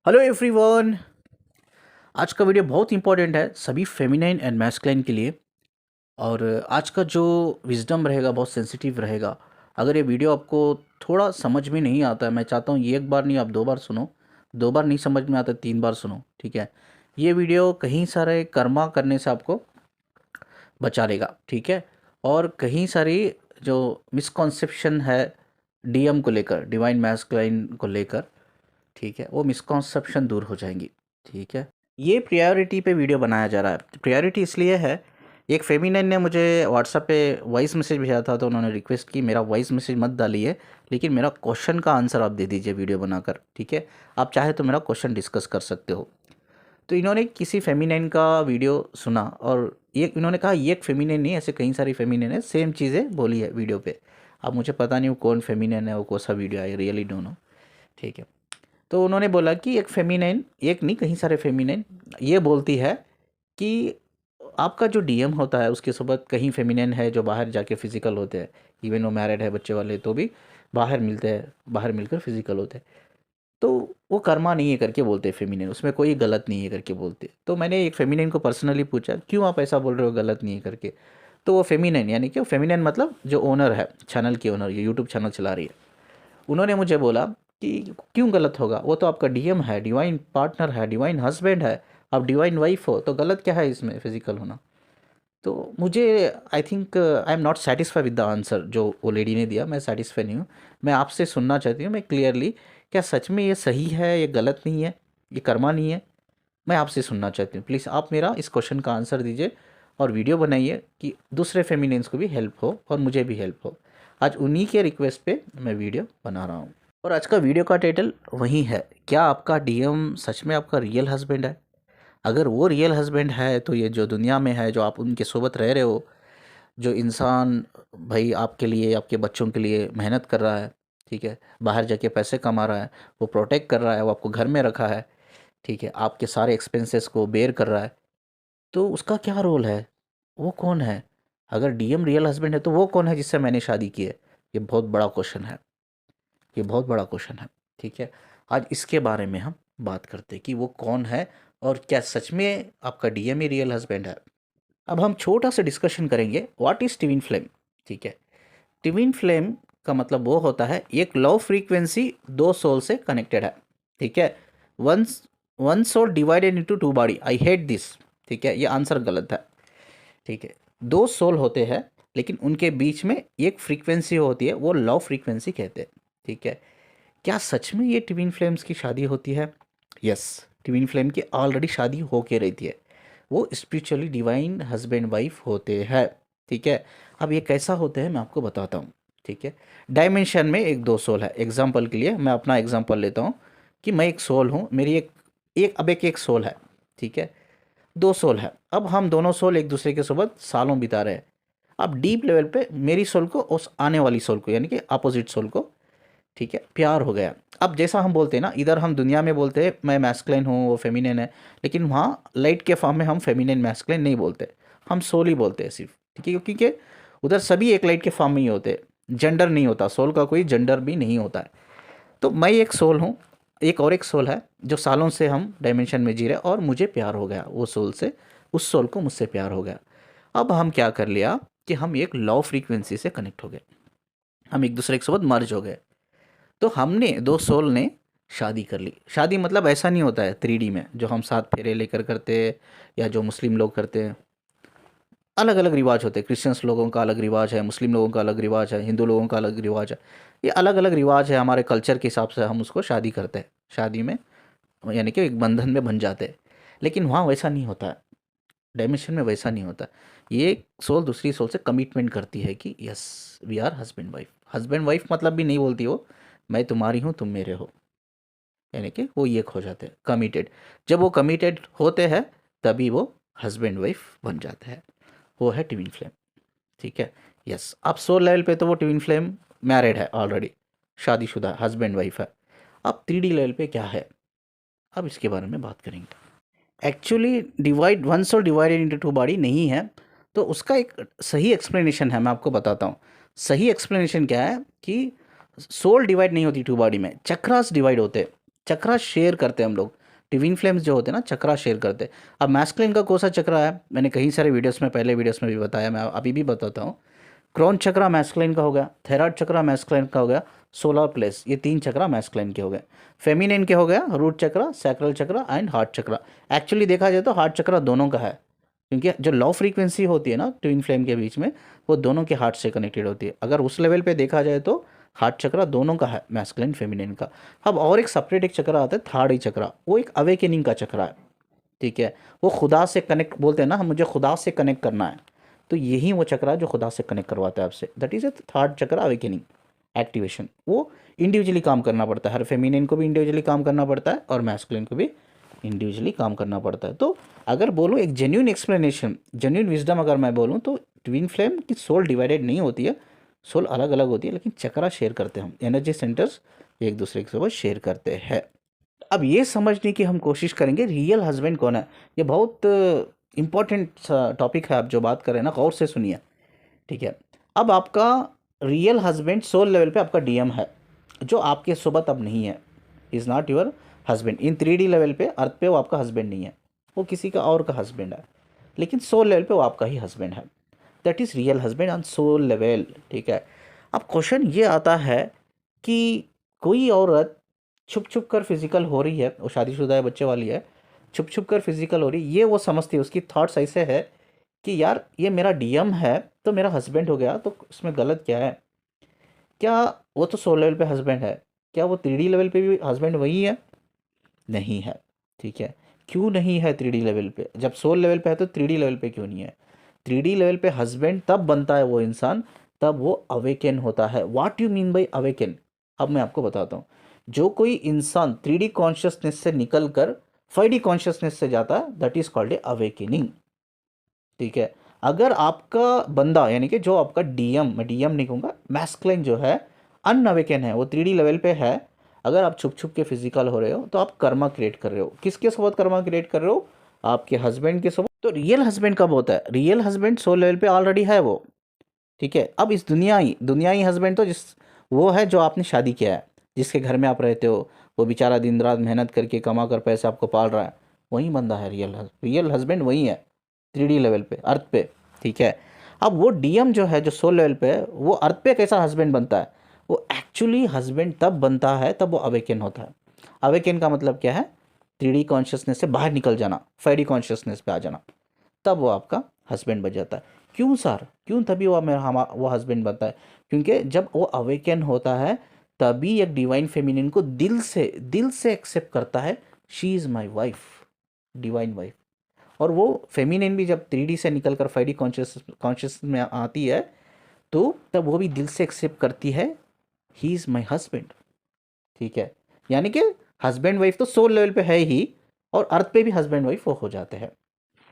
Hello everyone. आज का video बहुत इंपॉर्टेंट है सभी फेमिनाइन एंड मैस्कुलिन के लिए। और आज का जो विजडम रहेगा बहुत सेंसिटिव रहेगा। अगर ये वीडियो आपको थोड़ा समझ में नहीं आता है, मैं चाहता हूँ ये एक बार नहीं आप दो बार सुनो। दो बार नहीं समझ में आता, तीन बार सुनो, ठीक है। ये वीडियो कहीं सारे कर्मा करने से आपको बचा लेगा, ठीक है। और कहीं सारी जो मिसकॉन्सेप्शन है डीएम को लेकर, डिवाइन मैस्कुलिन को लेकर, ठीक है, वो मिसकॉन्सेप्शन दूर हो जाएंगी, ठीक है। ये प्रायोरिटी पे वीडियो बनाया जा रहा है। प्रायोरिटी इसलिए है, एक फेमिनिन ने मुझे व्हाट्सएप पे वॉइस मैसेज भेजा था, तो उन्होंने रिक्वेस्ट की मेरा वॉइस मैसेज मत डालिए, लेकिन मेरा क्वेश्चन का आंसर आप दे दीजिए वीडियो बनाकर, ठीक है। आप चाहे तो मेरा क्वेश्चन डिस्कस कर सकते हो। तो इन्होंने किसी फेमिनिन का वीडियो सुना और ये इन्होंने कहा ये एक फेमिनिन नहीं, ऐसे कई सारी फेमिनिन है, सेम चीज़ें बोली है वीडियो पे। अब मुझे पता नहीं वो कौन फेमिनिन है, वो कौन सा वीडियो है, रियली डोंट नो, ठीक है। तो उन्होंने बोला कि एक फेमिनाइन, एक नहीं कहीं सारे फेमिनाइन ये बोलती है कि आपका जो डीएम होता है उसके साथ कहीं फेमिनाइन है जो बाहर जाके फिजिकल होते हैं, इवन वो मैरिड है बच्चे वाले तो भी बाहर मिलते हैं, बाहर मिलकर फिजिकल होते हैं। तो वो कर्मा नहीं है करके बोलते हैं फेमिनाइन, उसमें कोई गलत नहीं है करके बोलते। तो मैंने एक फेमिनाइन को पर्सनली पूछा क्यों आप ऐसा बोल रहे हो गलत नहीं है करके। तो वो फेमिनाइन यानी कि फेमिनाइन मतलब जो ओनर है चैनल की, ओनर ये यूट्यूब चैनल चला रही है, उन्होंने मुझे बोला कि क्यों गलत होगा, वो तो आपका डीएम है, डिवाइन पार्टनर है, डिवाइन हस्बैंड है, आप डिवाइन वाइफ हो, तो गलत क्या है इसमें फिजिकल होना। तो मुझे I think I am not satisfy with the answer जो वो लेडी ने दिया, मैं सेटिस्फाई नहीं हूँ। मैं आपसे सुनना चाहती हूँ मैं क्लियरली, क्या सच में ये सही है, ये गलत नहीं है, ये कर्मा नहीं है। मैं आपसे सुनना चाहती हूँ, प्लीज़ आप मेरा इस क्वेश्चन का आंसर दीजिए और वीडियो बनाइए कि दूसरे फेमिनियंस को भी हेल्प हो और मुझे भी हेल्प हो। आज उन्हीं के रिक्वेस्ट पे मैं वीडियो बना रहा हूँ। और आज का वीडियो का टाइटल वही है, क्या आपका डीएम सच में आपका रियल हस्बैंड है। अगर वो रियल हस्बैंड है तो ये जो दुनिया में है, जो आप उनके सोबत रह रहे हो, जो इंसान भाई आपके लिए, आपके बच्चों के लिए मेहनत कर रहा है, ठीक है, बाहर जाके पैसे कमा रहा है, वो प्रोटेक्ट कर रहा है, वो आपको घर में रखा है, ठीक है, आपके सारे एक्सपेंसेस को बेयर कर रहा है, तो उसका क्या रोल है, वो कौन है। अगर डीएम रियल हस्बैंड है तो वो कौन है जिससे मैंने शादी की है। ये बहुत बड़ा क्वेश्चन है, ये बहुत बड़ा क्वेश्चन है, ठीक है। आज इसके बारे में हम बात करते हैं कि वो कौन है और क्या सच में आपका डीएम ही रियल हस्बैंड है। अब हम छोटा सा डिस्कशन करेंगे व्हाट इज ट्विन फ्लेम, ठीक है। ट्विन फ्लेम का मतलब वो होता है एक लो फ्रीक्वेंसी दो सोल से कनेक्टेड है, ठीक है। One one soul divided into two body, I hate this, ठीक है, ये आंसर गलत है, ठीक है। दो सोल होते हैं लेकिन उनके बीच में एक फ्रीक्वेंसी होती है, वो लो फ्रीक्वेंसी कहते हैं, ठीक है। क्या सच में ये ट्विन फ्लेम्स की शादी होती है। यस, ट्विन फ्लेम की ऑलरेडी शादी हो के रहती है, वो स्पिरिचुअली डिवाइन हस्बैंड वाइफ होते हैं, ठीक है। अब ये कैसा होते हैं मैं आपको बताता हूँ, ठीक है। डायमेंशन में एक दो सोल है, एग्जाम्पल के लिए मैं अपना एग्जाम्पल लेता हूँ कि मैं एक सोल हूँ, मेरी एक एक अब एक सोल है, ठीक है। दो सोल है, अब हम दोनों सोल एक दूसरे के साथ सालों बिता रहे हैं। अब डीप लेवल पे मेरी सोल को उस आने वाली सोल को यानी कि अपोजिट सोल को, ठीक है, प्यार हो गया। अब जैसा हम बोलते हैं ना, इधर हम दुनिया में बोलते हैं मैं मैस्कुलिन हूँ, वो फेमिनिन है, लेकिन वहाँ लाइट के फॉर्म में हम फेमिनिन मैस्कुलिन नहीं बोलते, हम सोल ही बोलते हैं सिर्फ, ठीक है, क्योंकि उधर सभी एक लाइट के फॉर्म में ही होते हैं, जेंडर नहीं होता, सोल का कोई जेंडर भी नहीं होता है। तो मैं एक सोल हूँ, एक और एक सोल है जो सालों से हम डायमेंशन में जी रहे, और मुझे प्यार हो गया वो सोल से, उस सोल को मुझसे प्यार हो गया। अब हम क्या कर लिया कि हम एक लो फ्रीक्वेंसी से कनेक्ट हो गए, हम एक दूसरे के साथ मर्ज हो गए। तो हमने दो सोल ने शादी कर ली। शादी मतलब ऐसा नहीं होता है 3D में जो हम साथ फेरे लेकर करते हैं या जो मुस्लिम लोग करते हैं। अलग अलग रिवाज होते हैं, क्रिश्चियंस लोगों का अलग रिवाज है, मुस्लिम लोगों का अलग रिवाज है, हिंदू लोगों का अलग रिवाज है। ये अलग अलग रिवाज है, हमारे कल्चर के हिसाब से हम उसको शादी करते हैं, शादी में यानी कि एक बंधन में बन जाते हैं। लेकिन वहाँ वैसा नहीं होता है, डायमेंशन में वैसा नहीं होता। ये सोल दूसरी सोल से कमिटमेंट करती है कि yes we are husband wife. Husband wife मतलब भी नहीं बोलती वो, मैं तुम्हारी हूँ तुम मेरे हो, यानी कि वो एक हो जाते हैं कमिटेड। जब वो कमिटेड होते हैं तभी वो हस्बैंड वाइफ बन जाते हैं, वो है ट्विन फ्लेम, ठीक है। यस, अब सोल लेवल पे तो वो ट्विन फ्लेम मैरिड है ऑलरेडी, शादीशुदा हस्बैंड वाइफ है। अब 3D लेवल पे क्या है, अब इसके बारे में बात करेंगे। Actually divide one soul divided into two body नहीं है, तो उसका एक सही एक्सप्लेनेशन है, मैं आपको बताता हूँ। सही एक्सप्लेनेशन क्या है कि सोल डिवाइड नहीं होती टू बॉडी में, चक्रास डिवाइड होते हैं। चक्रा शेयर करते हैं हम लोग। ट्विन फ्लेम्स जो होते हैं ना, चक्रा शेयर करते हैं। अब मैस्कुलिन का कौन सा चक्रा है, मैंने कई सारे वीडियोस में, पहले वीडियोस में भी बताया, मैं अभी भी बताता हूँ। क्रोन चक्रा मैस्कुलिन का हो गया, थायराइड चक्रा मैस्कुलिन का हो गया, सोलर प्लेस, ये 3 चक्रा मैस्कुलिन के हो गए। फेमिनिन के हो गया root chakra, sacral chakra and heart chakra. Actually देखा जाए तो हार्ट चक्रा दोनों का है, क्योंकि जो लो फ्रीक्वेंसी होती है ना ट्विन फ्लेम के बीच में, वो दोनों के हार्ट से कनेक्टेड होती है। अगर उस लेवल पे देखा जाए तो हार्ट चक्रा दोनों का है, मैस्कुलिन फेमिनिन का। अब और एक सेपरेट एक चक्रा आता है थर्ड आई चक्रा, वो एक अवेकनिंग का चक्रा है, ठीक है। वो खुदा से कनेक्ट बोलते हैं ना हम, मुझे खुदा से कनेक्ट करना है, तो यही वो चक्रा है जो खुदा से कनेक्ट करवाता है आपसे, that is a third chakra awakening activation. वो इंडिविजुअली काम करना पड़ता है, हर फेमिनिन को भी इंडिविजुअली काम करना पड़ता है और मैस्कुलिन को भी इंडिविजुअली काम करना पड़ता है। तो अगर बोलूँ एक जेन्यून एक्सप्लेनेशन, जेन्यून विजडम अगर मैं बोलूँ, तो ट्विन फ्लेम की सोल डिवाइडेड नहीं होती है, सोल अलग अलग होती है, लेकिन चक्रा शेयर करते हैं हम, एनर्जी सेंटर्स एक दूसरे के साथ शेयर करते हैं। अब ये समझने की हम कोशिश करेंगे रियल हस्बैंड कौन है। ये बहुत इंपॉर्टेंट टॉपिक है, आप जो बात कर रहे हैं ना, गौर से सुनिए, ठीक है। अब आपका रियल हस्बैंड सोल लेवल पे आपका डीएम है, जो आपके सोबत अब नहीं है, is not your husband. In 3D level पे, अर्थ पे वो आपका हस्बैंड नहीं है, वो किसी का और का हस्बैंड है, लेकिन सोल लेवल पे वो आपका ही हस्बैंड है। That is real husband on soul level, ठीक है। अब क्वेश्चन ये आता है कि कोई औरत छुप छुप कर फिजिकल हो रही है, वो शादीशुदा है, बच्चे वाली है, छुप छुप कर फिजिकल हो रही है, ये वो समझती है, उसकी थॉट्स ऐसे है कि यार ये मेरा डीएम है तो मेरा हस्बैंड हो गया, तो उसमें गलत क्या है। क्या वो तो सोल लेवल पे हस्बैंड है, क्या वो 3D लेवल पे भी हस्बैंड वही है? नहीं है, ठीक है। क्यों नहीं है 3D लेवल पे? जब सोल लेवल पे है तो 3D लेवल पे क्यों नहीं है? 3D लेवल पे हस्बैंड तब बनता है वो इंसान, तब वो अवेकन होता है। What you mean by awaken? अब मैं आपको बताता हूँ। जो कोई इंसान 3D कॉन्शियसनेस से निकल कर 5D कॉन्शियसनेस से जाता है, that is called a awakening, ठीक है। अगर आपका बंदा, यानी कि जो आपका डीएम, मैं डीएम नहीं कहूँगा, मैस्कुलिन जो है अनअवेकन है, वो 3D लेवल पे है, अगर आप छुप छुप के फिजिकल हो रहे हो तो आप कर्मा क्रिएट कर रहे हो। किसके साथ कर्मा क्रिएट कर रहे हो? आपके हस्बैंड के साथ। तो रियल हस्बैंड कब होता है? रियल हस्बैंड सोल लेवल पे ऑलरेडी है वो, ठीक है। अब इस दुनियाई हस्बैंड तो जिस वो है जो आपने शादी किया है, जिसके घर में आप रहते हो, वो बेचारा दिन रात मेहनत करके कमा कर पैसे आपको पाल रहा है, वही बंदा है रियल हस्बैंड वही है 3D लेवल पे, अर्थ पे, ठीक है। अब वो डीएम जो है, जो सोल लेवल पे है, वो अर्थ पे कैसा हस्बैंड बनता है? वो एक्चुअली हस्बैंड तब बनता है, तब वो अवेकन होता है। अवेकन का मतलब क्या है? 3D कॉन्शियसनेस से बाहर निकल जाना, 5D कॉन्शियसनेस पे आ जाना, तब वो आपका हस्बैंड बन जाता है। क्यों सर, क्यों तभी वो मेरा वो हस्बैंड बनता है? क्योंकि जब वो अवेकन होता है, तभी एक डिवाइन फेमिनिन को दिल से एक्सेप्ट करता है, she is my wife, divine wife. और वो फेमिनिन भी जब 3D से निकल कर 5D कॉन्शियस में आती है, तो तब वो भी दिल से एक्सेप्ट करती है, ही इज़ माई हस्बैंड, ठीक है। यानी कि हस्बैंड वाइफ तो सोल लेवल पे है ही, और अर्थ पे भी हस्बैंड वाइफ वो हो जाते हैं।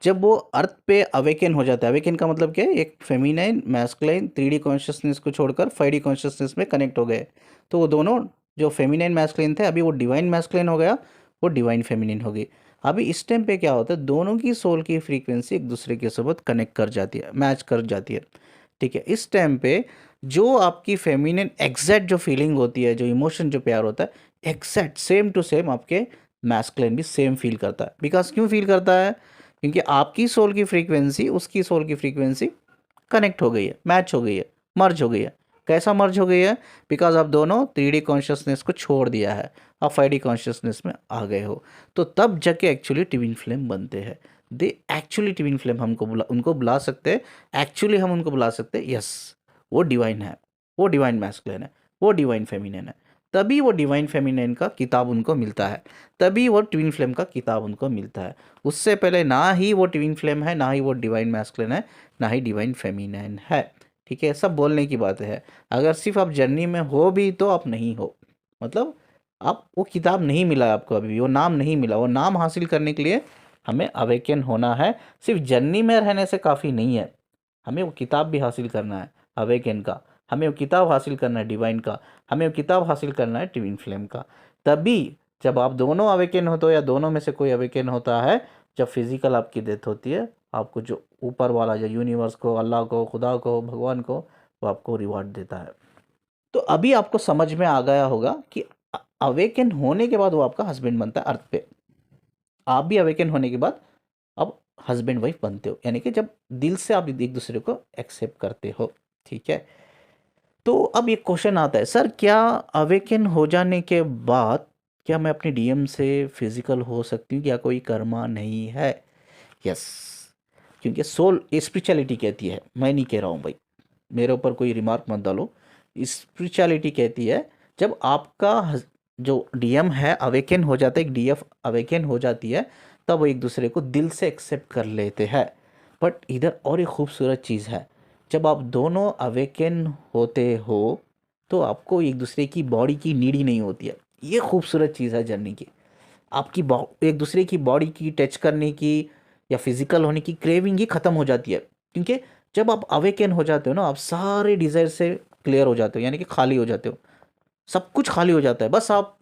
जब वो अर्थ पे अवेकन हो जाता है, अवेकन का मतलब क्या है? एक फेमिनाइन मैस्कुलाइन 3D कॉन्शियसनेस को छोड़कर 5D कॉन्शियसनेस में कनेक्ट हो गए, तो वो दोनों जो फेमिनाइन मैस्कुलाइन थे, अभी वो डिवाइन मैस्कुलाइन हो गया, वो डिवाइन फेमिनिन हो गई। अभी इस टाइम पे क्या होता है, दोनों की सोल की फ्रीक्वेंसी एक दूसरे के साथ कनेक्ट कर जाती है, मैच कर जाती है, ठीक है। इस टाइम पे जो आपकी फेमिनिन एग्जैक्ट जो फीलिंग होती है, जो इमोशन, जो प्यार होता है, एग्जैक्ट सेम टू सेम आपके मैस्कुलाइन भी सेम फील करता है। बिकॉज क्यों फील करता है? क्योंकि आपकी सोल की फ्रीक्वेंसी उसकी सोल की फ्रीक्वेंसी कनेक्ट हो गई है, मैच हो गई है, मर्ज हो गई है। कैसा मर्ज हो गई है? बिकॉज आप दोनों 3D कॉन्शियसनेस को छोड़ दिया है, आप 5D कॉन्शियसनेस में आ गए हो, तो तब जाके एक्चुअली ट्विन फ्लेम बनते हैं। दे एक्चुअली ट्विन फ्लेम हमको उनको बुला सकते हैं, एक्चुअली हम उनको बुला सकते हैं, यस वो डिवाइन है, वो डिवाइन मैस्कुलिन है, वो डिवाइन फेमिनिन है। तभी वो डिवाइन फेमिनिन का किताब उनको मिलता है, तभी वो ट्विन फ्लेम का किताब उनको मिलता है। उससे पहले ना ही वो ट्विन फ्लेम है, ना ही वो डिवाइन मैस्कुलिन है, ना ही डिवाइन फेमिनिन है, ठीक है। सब बोलने की बात है। अगर सिर्फ आप जर्नी में हो भी तो आप नहीं हो, मतलब आप वो किताब नहीं मिला है आपको, अभी भी वो नाम नहीं मिला। वो नाम हासिल करने के लिए हमें अवेकन होना है, सिर्फ जर्नी में रहने से काफ़ी नहीं है, हमें वो किताब भी हासिल करना है अवेकन का, हमें वो किताब हासिल करना है डिवाइन का, हमें वो किताब हासिल करना है ट्विन फ्लेम का। तभी जब आप दोनों अवेकन हो, तो या दोनों में से कोई अवेकन होता है, जब फिजिकल आपकी डेथ होती है, आपको जो ऊपर वाला, जो यूनिवर्स को, अल्लाह को, खुदा को, भगवान को, वो आपको रिवॉर्ड देता है। तो अभी आपको समझ में आ गया होगा कि अवेकन होने के बाद वो आपका हस्बैंड बनता है अर्थ पे। आप भी अवेकन होने के बाद अब हस्बैंड वाइफ बनते हो, यानी कि जब दिल से आप एक दूसरे को एक्सेप्ट करते हो। ठीक है, तो अब ये क्वेश्चन आता है, सर क्या अवेकन हो जाने के बाद क्या मैं अपने डीएम से फिजिकल हो सकती हूँ, क्या कोई कर्मा नहीं है? यस, क्योंकि सोल स्पिरिचुअलिटी कहती है, मैं नहीं कह रहा हूँ भाई, मेरे ऊपर कोई रिमार्क मत डालो। स्पिरिचुअलिटी कहती है जब आपका जो डीएम है अवेकन हो जाता है, एक डीएफ अवेकन हो जाती है, तब वो एक दूसरे को दिल से एक्सेप्ट कर लेते हैं। बट इधर और एक खूबसूरत चीज़ है, जब आप दोनों अवेकन होते हो तो आपको एक दूसरे की बॉडी की नीड ही नहीं होती है। ये खूबसूरत चीज़ है जर्नी की। आपकी एक दूसरे की बॉडी की टच करने की या फिजिकल होने की क्रेविंग ही ख़त्म हो जाती है, क्योंकि जब आप अवेकन हो जाते हो ना, आप सारे डिज़ायर से क्लियर हो जाते हो, यानी कि खाली हो जाते हो, सब कुछ खाली हो जाता है, बस आप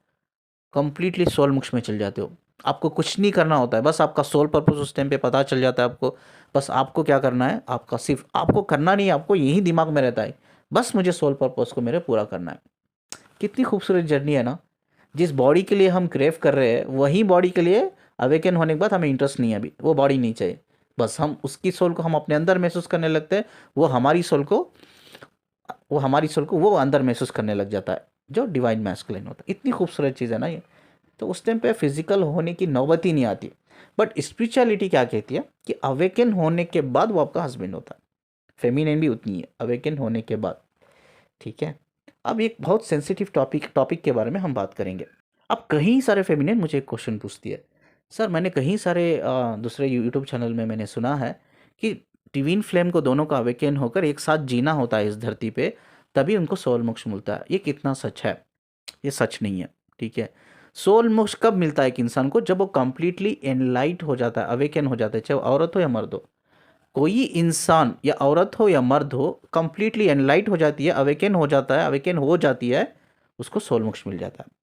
कंप्लीटली सोल मोक्ष में चल जाते हो। आपको कुछ नहीं करना होता है, बस आपका सोल पर्पस उस टाइम पे पता चल जाता है आपको। बस आपको क्या करना है, आपका सिर्फ आपको करना नहीं है, आपको यही दिमाग में रहता है, बस मुझे सोल पर्पस को मेरे पूरा करना है। कितनी खूबसूरत जर्नी है ना। जिस बॉडी के लिए हम क्रेव कर रहे हैं वही बॉडी के लिए अवेकन होने के बाद हमें इंटरेस्ट नहीं है, अभी वो बॉडी नहीं चाहिए। बस हम उसकी सोल को हम अपने अंदर महसूस करने लगते हैं, वो हमारी सोल को वो अंदर महसूस करने लग जाता है, जो डिवाइन मैस्कुलिन होता है। इतनी खूबसूरत चीज़ है ना ये। तो उस टाइम पे फिजिकल होने की नौबत ही नहीं आती। बट स्पिरिचुअलिटी क्या कहती है कि अवेकन होने के बाद वो आपका हस्बैंड होता है। फेमिनिन भी उतनी है अवेकन होने के बाद। ठीक है, अब एक बहुत सेंसिटिव टॉपिक के बारे में हम बात करेंगे। अब कहीं सारे फेमिनिन मुझे एक क्वेश्चन पूछती है, सर मैंने कहीं सारे दूसरे यूट्यूब चैनल में मैंने सुना है कि डिवीन फ्लेम को दोनों का अवेकन होकर एक साथ जीना होता है इस धरती पे, तभी उनको सोल मोक्ष मिलता है। ये कितना सच है? ये सच नहीं है। ठीक है, सोल मोक्ष कब मिलता है एक इंसान को? जब वो कंप्लीटली एनलाइट हो जाता है, अवेकन हो जाता है, चाहे वो औरत हो या मर्द हो। कोई इंसान या औरत हो या मर्द हो, कंप्लीटली एनलाइट हो जाती है, अवेकन हो जाता है, अवेकन हो जाती है, उसको सोल मोक्ष मिल जाता है।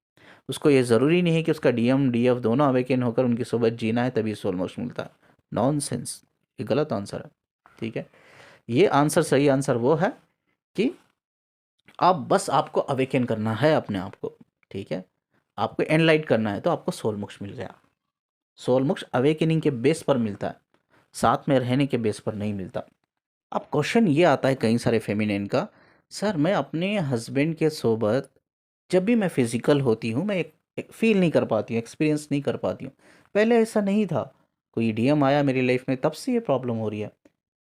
उसको ये ज़रूरी नहीं है कि उसका डीएम डीएफ दोनों अवेकन होकर उनकी सोबत जीना है तभी सोल मोक्ष मिलता है। नॉनसेंस, ये गलत आंसर है। ठीक है, ये आंसर, सही आंसर वो है कि आप बस आपको अवेकन करना है अपने आप को। ठीक है, आपको एनलाइट करना है तो आपको सोल मोक्ष मिल गया। सोल मोक्ष अवेकनिंग के बेस पर मिलता है, साथ में रहने के बेस पर नहीं मिलता। अब क्वेश्चन ये आता है कई सारे फेमिनिन का, सर मैं अपने हस्बैंड के सोबत जब भी मैं फिजिकल होती हूँ, मैं एक फील नहीं कर पाती हूँ, एक्सपीरियंस नहीं कर पाती हूँ। पहले ऐसा नहीं था, कोई डीएम आया मेरी लाइफ में तब से ये प्रॉब्लम हो रही है।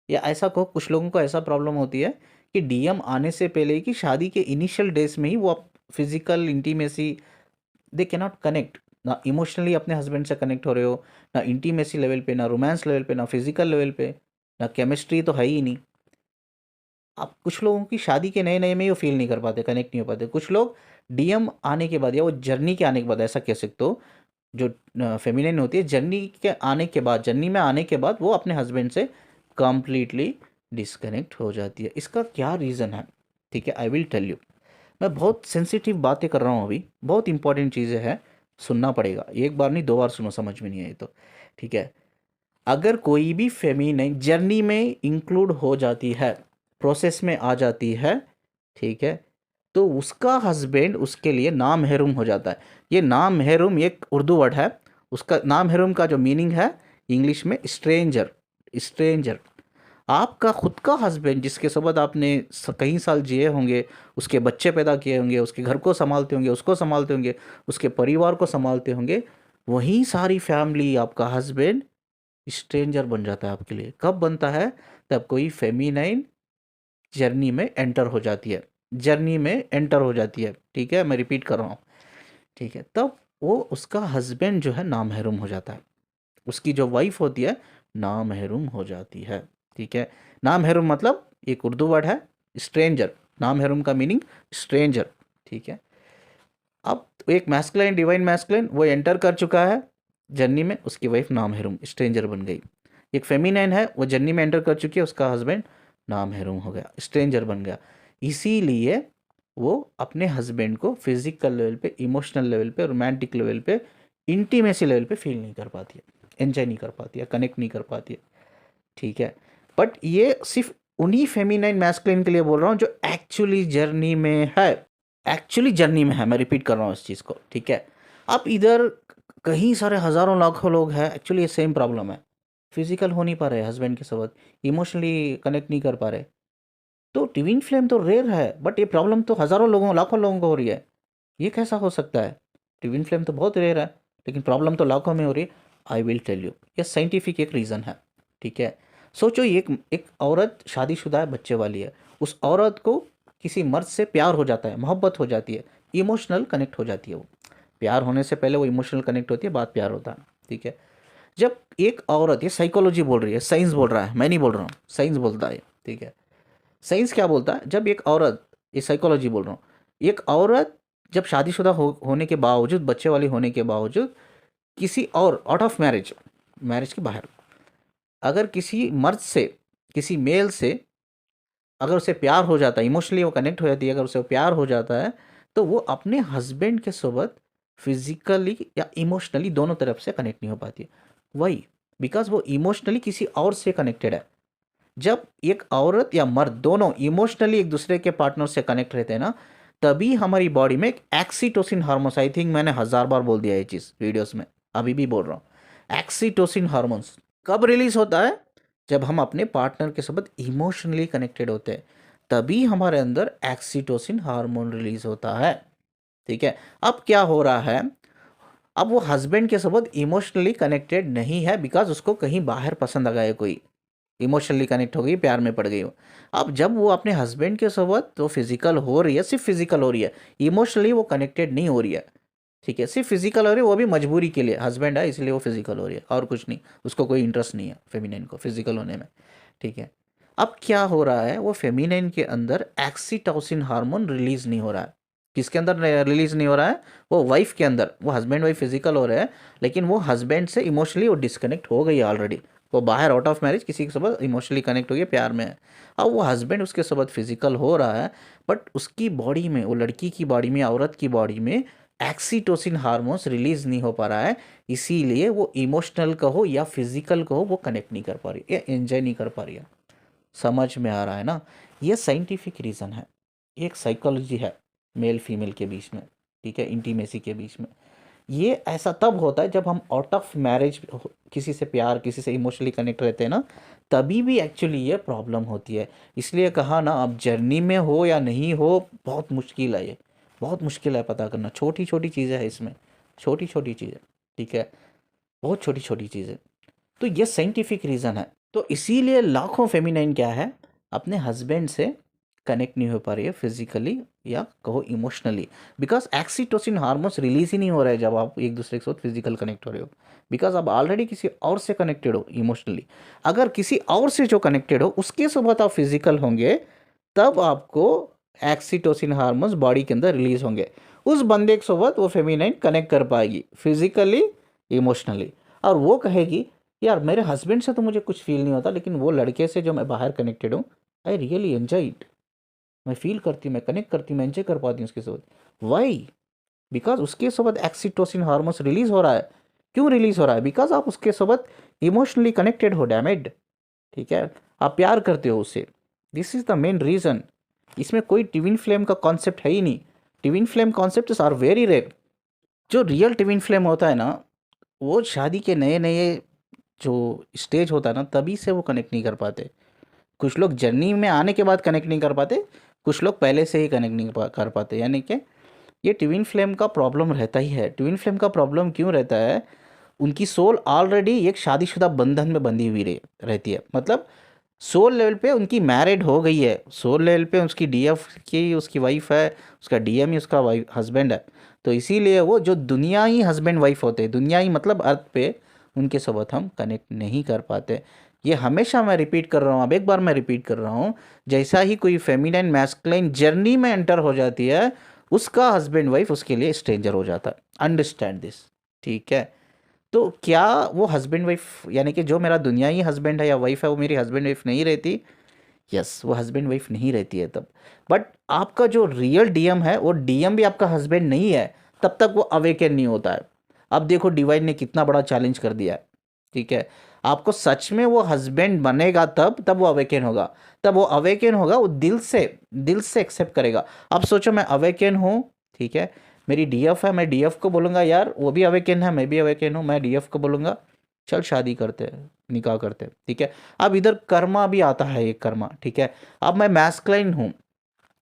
या ऐसा कहो, कुछ लोगों को ऐसा प्रॉब्लम होती है कि डीएम आने से पहले कि शादी के इनिशियल डेज में ही वो physical intimacy they cannot connect. ना इमोशनली अपने हस्बैंड से कनेक्ट हो रहे हो, ना इंटीमेसी लेवल पे, ना रोमांस लेवल पे, ना फिजिकल लेवल पे, ना केमिस्ट्री तो है ही नहीं। अब कुछ लोगों की शादी के नए नए में ही वो फील नहीं कर पाते, कनेक्ट नहीं हो पाते। कुछ लोग डीएम आने के बाद या वो जर्नी के आने के बाद, ऐसा कह सकते हो, जो फेमिनिन होती है जर्नी के आने के बाद, जर्नी में आने के बाद वो अपने हस्बैंड से कंप्लीटली डिस्कनेक्ट हो जाती है। इसका क्या रीज़न है? ठीक है, आई विल टेल यू। मैं बहुत सेंसिटिव बातें कर रहा हूँ अभी, बहुत इंपॉर्टेंट चीज़ें हैं, सुनना पड़ेगा, एक बार नहीं दो बार सुनो, समझ में नहीं आई तो। ठीक है, अगर कोई भी फेमिनिन जर्नी में इंक्लूड हो जाती है, प्रोसेस में आ जाती है, ठीक है, तो उसका हस्बैंड उसके लिए नामहरुम हो जाता है। ये नामहरुम एक उर्दू वर्ड है, उसका नामहरुम का जो मीनिंग है इंग्लिश में स्ट्रेंजर। स्ट्रेंजर, आपका खुद का हस्बैंड जिसके साथ आपने कई साल जिए होंगे, उसके बच्चे पैदा किए होंगे, उसके घर को संभालते होंगे, उसको संभालते होंगे, उसके परिवार को संभालते होंगे, वही सारी फैमिली आपका हस्बैंड स्ट्रेंजर बन जाता है आपके लिए। कब बनता है? तब कोई फेमिनाइन जर्नी में एंटर हो जाती है, जर्नी में एंटर हो जाती है। ठीक है, मैं रिपीट कर रहा हूँ। ठीक है, तब वो उसका हस्बैंड जो है नामहरुम हो जाता है, उसकी जो वाइफ होती है नामहरुम हो जाती है। ठीक है, नामहरुम मतलब एक उर्दू वर्ड है स्ट्रेंजर, नामहरुम का मीनिंग स्ट्रेंजर। ठीक है, अब एक मैस्कुलिन, डिवाइन मैस्कुलिन वो एंटर कर चुका है जर्नी में, उसकी वाइफ नामहरुम स्ट्रेंजर बन गई। एक फेमिनाइन है, वो जर्नी में एंटर कर चुकी है, उसका हस्बैंड नामहरुम हो गया, स्ट्रेंजर बन गया। इसीलिए वो अपने हस्बैंड को फिजिकल लेवल पे, इमोशनल लेवल पे, रोमांटिक लेवल पे, इंटीमेसी लेवल पे फील नहीं कर पाती है, एंजॉय नहीं कर पाती है, कनेक्ट नहीं कर पाती है। ठीक है, बट ये सिर्फ उन्हीं फेमिनाइन मैस्कुलिन के लिए बोल रहा हूँ जो एक्चुअली जर्नी में है। एक्चुअली जर्नी में है, मैं रिपीट कर रहा हूँ इस चीज़ को, ठीक है। अब इधर कहीं सारे हज़ारों लाखों लोग हैं, एक्चुअली ये सेम प्रॉब्लम है, फिजिकल हो नहीं पा रहे हस्बैंड के साथ, इमोशनली कनेक्ट नहीं कर पा रहे। तो ट्विन फ्लेम तो रेयर है, बट ये प्रॉब्लम तो हज़ारों लोगों लाखों लोगों को हो रही है। ये कैसा हो सकता है? ट्विन फ्लेम तो बहुत रेयर है, लेकिन प्रॉब्लम तो लाखों में हो रही है। आई विल टेल यू, ये साइंटिफिक एक रीज़न है, ठीक है। सोचो एक एक औरत शादीशुदा है, बच्चे वाली है, उस औरत को किसी मर्द से प्यार हो जाता है, मोहब्बत हो जाती है, इमोशनल कनेक्ट हो जाती है। वो प्यार होने से पहले वो इमोशनल कनेक्ट होती है, बाद प्यार होता है, ठीक है। जब एक औरत, ये साइकोलॉजी बोल रही है, साइंस बोल रहा है, मैं नहीं बोल रहा हूँ, साइंस बोलता है, ठीक है। साइंस क्या बोलता है, जब एक औरत, ये साइकोलॉजी बोल रहा हूँ, एक औरत जब शादीशुदा होने के बावजूद, बच्चे वाली होने के बावजूद, किसी और आउट ऑफ मैरिज, मैरिज के बाहर, अगर किसी मर्द से, किसी मेल से अगर उसे प्यार हो जाता है, इमोशनली वो कनेक्ट हो जाती है, अगर उसे प्यार हो जाता है, तो वो अपने हस्बैंड के साथ फिजिकली या इमोशनली दोनों तरफ से कनेक्ट नहीं हो पाती है। वही, बिकॉज वो इमोशनली किसी और से कनेक्टेड है। जब एक औरत या मर्द दोनों इमोशनली एक दूसरे के पार्टनर से कनेक्ट रहते हैं ना, तभी हमारी बॉडी में एक एक्सीटोसिन हार्मोन्स, आई थिंक मैंने 1000 बार बोल दिया ये चीज़ वीडियोस में, अभी भी बोल रहा हूँ, एक्सीटोसिन हार्मोन्स कब रिलीज होता है? जब हम अपने पार्टनर के साथ इमोशनली कनेक्टेड होते हैं, तभी हमारे अंदर एक्सीटोसिन हार्मोन रिलीज होता है, ठीक है। अब क्या हो रहा है, अब वो हस्बैंड के साथ इमोशनली कनेक्टेड नहीं है, बिकॉज उसको कहीं बाहर पसंद आ गया, कोई इमोशनली कनेक्ट हो गई, प्यार में पड़ गई हो। अब जब वो अपने हस्बैंड के साथ तो फिजिकल हो रही है, सिर्फ फिजिकल हो रही है, इमोशनली वो कनेक्टेड नहीं हो रही है, ठीक है। सिर्फ फिजिकल हो रही है, वो भी मजबूरी के लिए, हस्बैंड है इसलिए वो फिजिकल हो रही है, और कुछ नहीं, उसको कोई इंटरेस्ट नहीं है फेमिनिन को फिजिकल होने में, ठीक है। अब क्या हो रहा है, वो फेमिनिन के अंदर एक्सीटोसिन हार्मोन रिलीज नहीं हो रहा है। किसके अंदर रिलीज नहीं हो रहा है? वो वाइफ के अंदर। वो हस्बैंड वाइफ फिजिकल हो रहे हैं, लेकिन वो हस्बैंड से इमोशनली वो डिस्कनेक्ट हो गई है ऑलरेडी। वो बाहर आउट ऑफ मैरिज किसी के साथ इमोशनली कनेक्ट हो गया, प्यार में है। अब वो हस्बैंड उसके साथ फिजिकल हो रहा है, बट उसकी बॉडी में, वो लड़की की बॉडी में, औरत की बॉडी में एक्सीटोसिन हार्मोन्स रिलीज नहीं हो पा रहा है, इसीलिए वो इमोशनल कहो या फिजिकल कहो, वो कनेक्ट नहीं कर पा रही या एंजॉय नहीं कर पा रही है। समझ में आ रहा है ना? ये साइंटिफिक रीज़न है, एक साइकोलॉजी है मेल फीमेल के बीच में, ठीक है, इंटीमेसी के बीच में। ये ऐसा तब होता है जब हम आउट ऑफ मैरिज किसी से प्यार, किसी से इमोशनली कनेक्ट रहते हैं ना, तभी भी एक्चुअली ये प्रॉब्लम होती है। इसलिए कहा ना, अब जर्नी में हो या नहीं हो, बहुत मुश्किल है, ये बहुत मुश्किल है पता करना। छोटी छोटी चीज़ें हैं इसमें, छोटी छोटी चीज़ें, ठीक है, बहुत छोटी छोटी चीज़ें। तो ये साइंटिफिक रीज़न है। तो इसीलिए लाखों फेमिनाइन क्या है, अपने हस्बैंड से कनेक्ट नहीं हो पा रही है फिजिकली या कहो इमोशनली, बिकॉज एक्सीटोसिन हार्मोन्स रिलीज ही नहीं हो रहा है जब आप एक दूसरे के साथ फिजिकल कनेक्ट हो रहे हो, बिकॉज आप ऑलरेडी किसी और से कनेक्टेड हो इमोशनली। अगर किसी और से जो कनेक्टेड हो उसके साथ आप फिजिकल होंगे, तब आपको एक्सीटोसिन हार्मोन्स बॉडी के अंदर रिलीज होंगे, उस बंदे के साथ वो फेमिनाइन कनेक्ट कर पाएगी फिजिकली, इमोशनली, और वो कहेगी यार मेरे हस्बैंड से तो मुझे कुछ फील नहीं होता, लेकिन वो लड़के से जो मैं बाहर कनेक्टेड हूँ, आई रियली एंजॉय इट, मैं फील करती हूँ, मैं कनेक्ट करती हूँ, मैं एंजॉय कर पाती हूँ उसके साथ। वाई? बिकॉज उसके साथ एक्सीटोसिन हार्मोन्स रिलीज हो रहा है। क्यों रिलीज हो रहा है? बिकॉज आप उसके साथ इमोशनली कनेक्टेड हो, डैमेड, ठीक है, आप प्यार करते हो उससे। This is the main reason. इसमें कोई ट्विन फ्लेम का कॉन्सेप्ट है ही नहीं। Twin flame concept are very rare. जो रियल ट्विन फ्लेम होता है ना, वो शादी के नए नए जो स्टेज होता है ना, तभी से वो कनेक्ट नहीं कर पाते। कुछ लोग जर्नी में आने के बाद कनेक्ट नहीं कर पाते, कुछ लोग पहले से ही कनेक्ट नहीं कर पाते। यानी कि ये ट्विन फ्लेम का प्रॉब्लम रहता ही है। ट्विन फ्लेम का प्रॉब्लम क्यों रहता है? उनकी सोल ऑलरेडी एक शादीशुदा बंधन में बंधी हुई रहती है। मतलब सोल लेवल पे उनकी मैरिड हो गई है, सोल लेवल पे उसकी डीएफ की उसकी वाइफ है, उसका डीएम ही उसका वाइफ हस्बैंड है। तो इसीलिए वो जो दुनियाई हस्बैंड वाइफ होते हैं, दुनियाई मतलब अर्थ पे, उनके साथ हम कनेक्ट नहीं कर पाते। ये हमेशा मैं रिपीट कर रहा हूँ, अब एक बार मैं रिपीट कर रहा हूँ, जैसा ही कोई फेमिनाइन मैस्कुलाइन जर्नी में एंटर हो जाती है, उसका हस्बैंड वाइफ उसके लिए स्ट्रेंजर हो जाता है। अंडरस्टैंड दिस, ठीक है। तो क्या वो हस्बैंड वाइफ, यानी कि जो मेरा दुनियाई हस्बैंड है या वाइफ है, वो मेरी हस्बैंड वाइफ नहीं रहती? यस, वो हस्बैंड वाइफ नहीं रहती है तब। बट आपका जो रियल डीएम है, वो डीएम भी आपका हस्बैंड नहीं है, तब तक वो अवेकन नहीं होता है। अब देखो डिवाइन ने कितना बड़ा चैलेंज कर दिया है, ठीक है, आपको सच में वो हस्बैंड बनेगा तब वो अवेकन होगा, तब वो अवेकन होगा, वो दिल से एक्सेप्ट करेगा। अब सोचो मैं अवेकन हूँ, ठीक है, मेरी डीएफ है, मैं डीएफ को बोलूँगा यार वो भी अवेकन है, मैं भी अवेकन हूँ, मैं डीएफ को बोलूँगा चल शादी करते हैं, निकाह करते हैं, ठीक है। अब इधर कर्मा भी आता है, एक कर्मा, ठीक है। अब मैं मैस्कुलिन हूँ,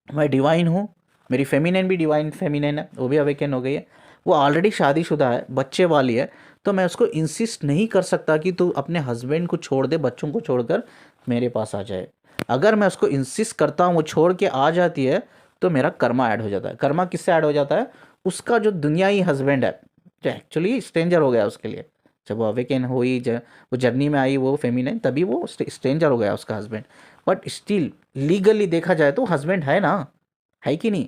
मैं डिवाइन हूँ, मेरी फेमिनिन भी डिवाइन फेमिनिन है, वो भी अवेकन हो गई है, वो ऑलरेडी शादीशुदा है, बच्चे वाली है, तो मैं उसको इंसिस्ट नहीं कर सकता कि तू अपने हस्बैंड को छोड़ दे, बच्चों को छोड़कर मेरे पास आ जाए। अगर मैं उसको इंसिस्ट करता हूँ वो छोड़ के आ जाती है तो मेरा कर्मा ऐड हो जाता है। कर्मा किससे ऐड हो जाता है? उसका जो दुनियाई हस्बैंड है, जो एक्चुअली स्ट्रेंजर हो गया उसके लिए, जब वो अवेकन हुई, वो जर्नी में आई वो फेमिनिन, तभी वो स्ट्रेंजर हो गया उसका हस्बैंड, बट स्टिल लीगली देखा जाए तो हस्बैंड है ना, है कि नहीं,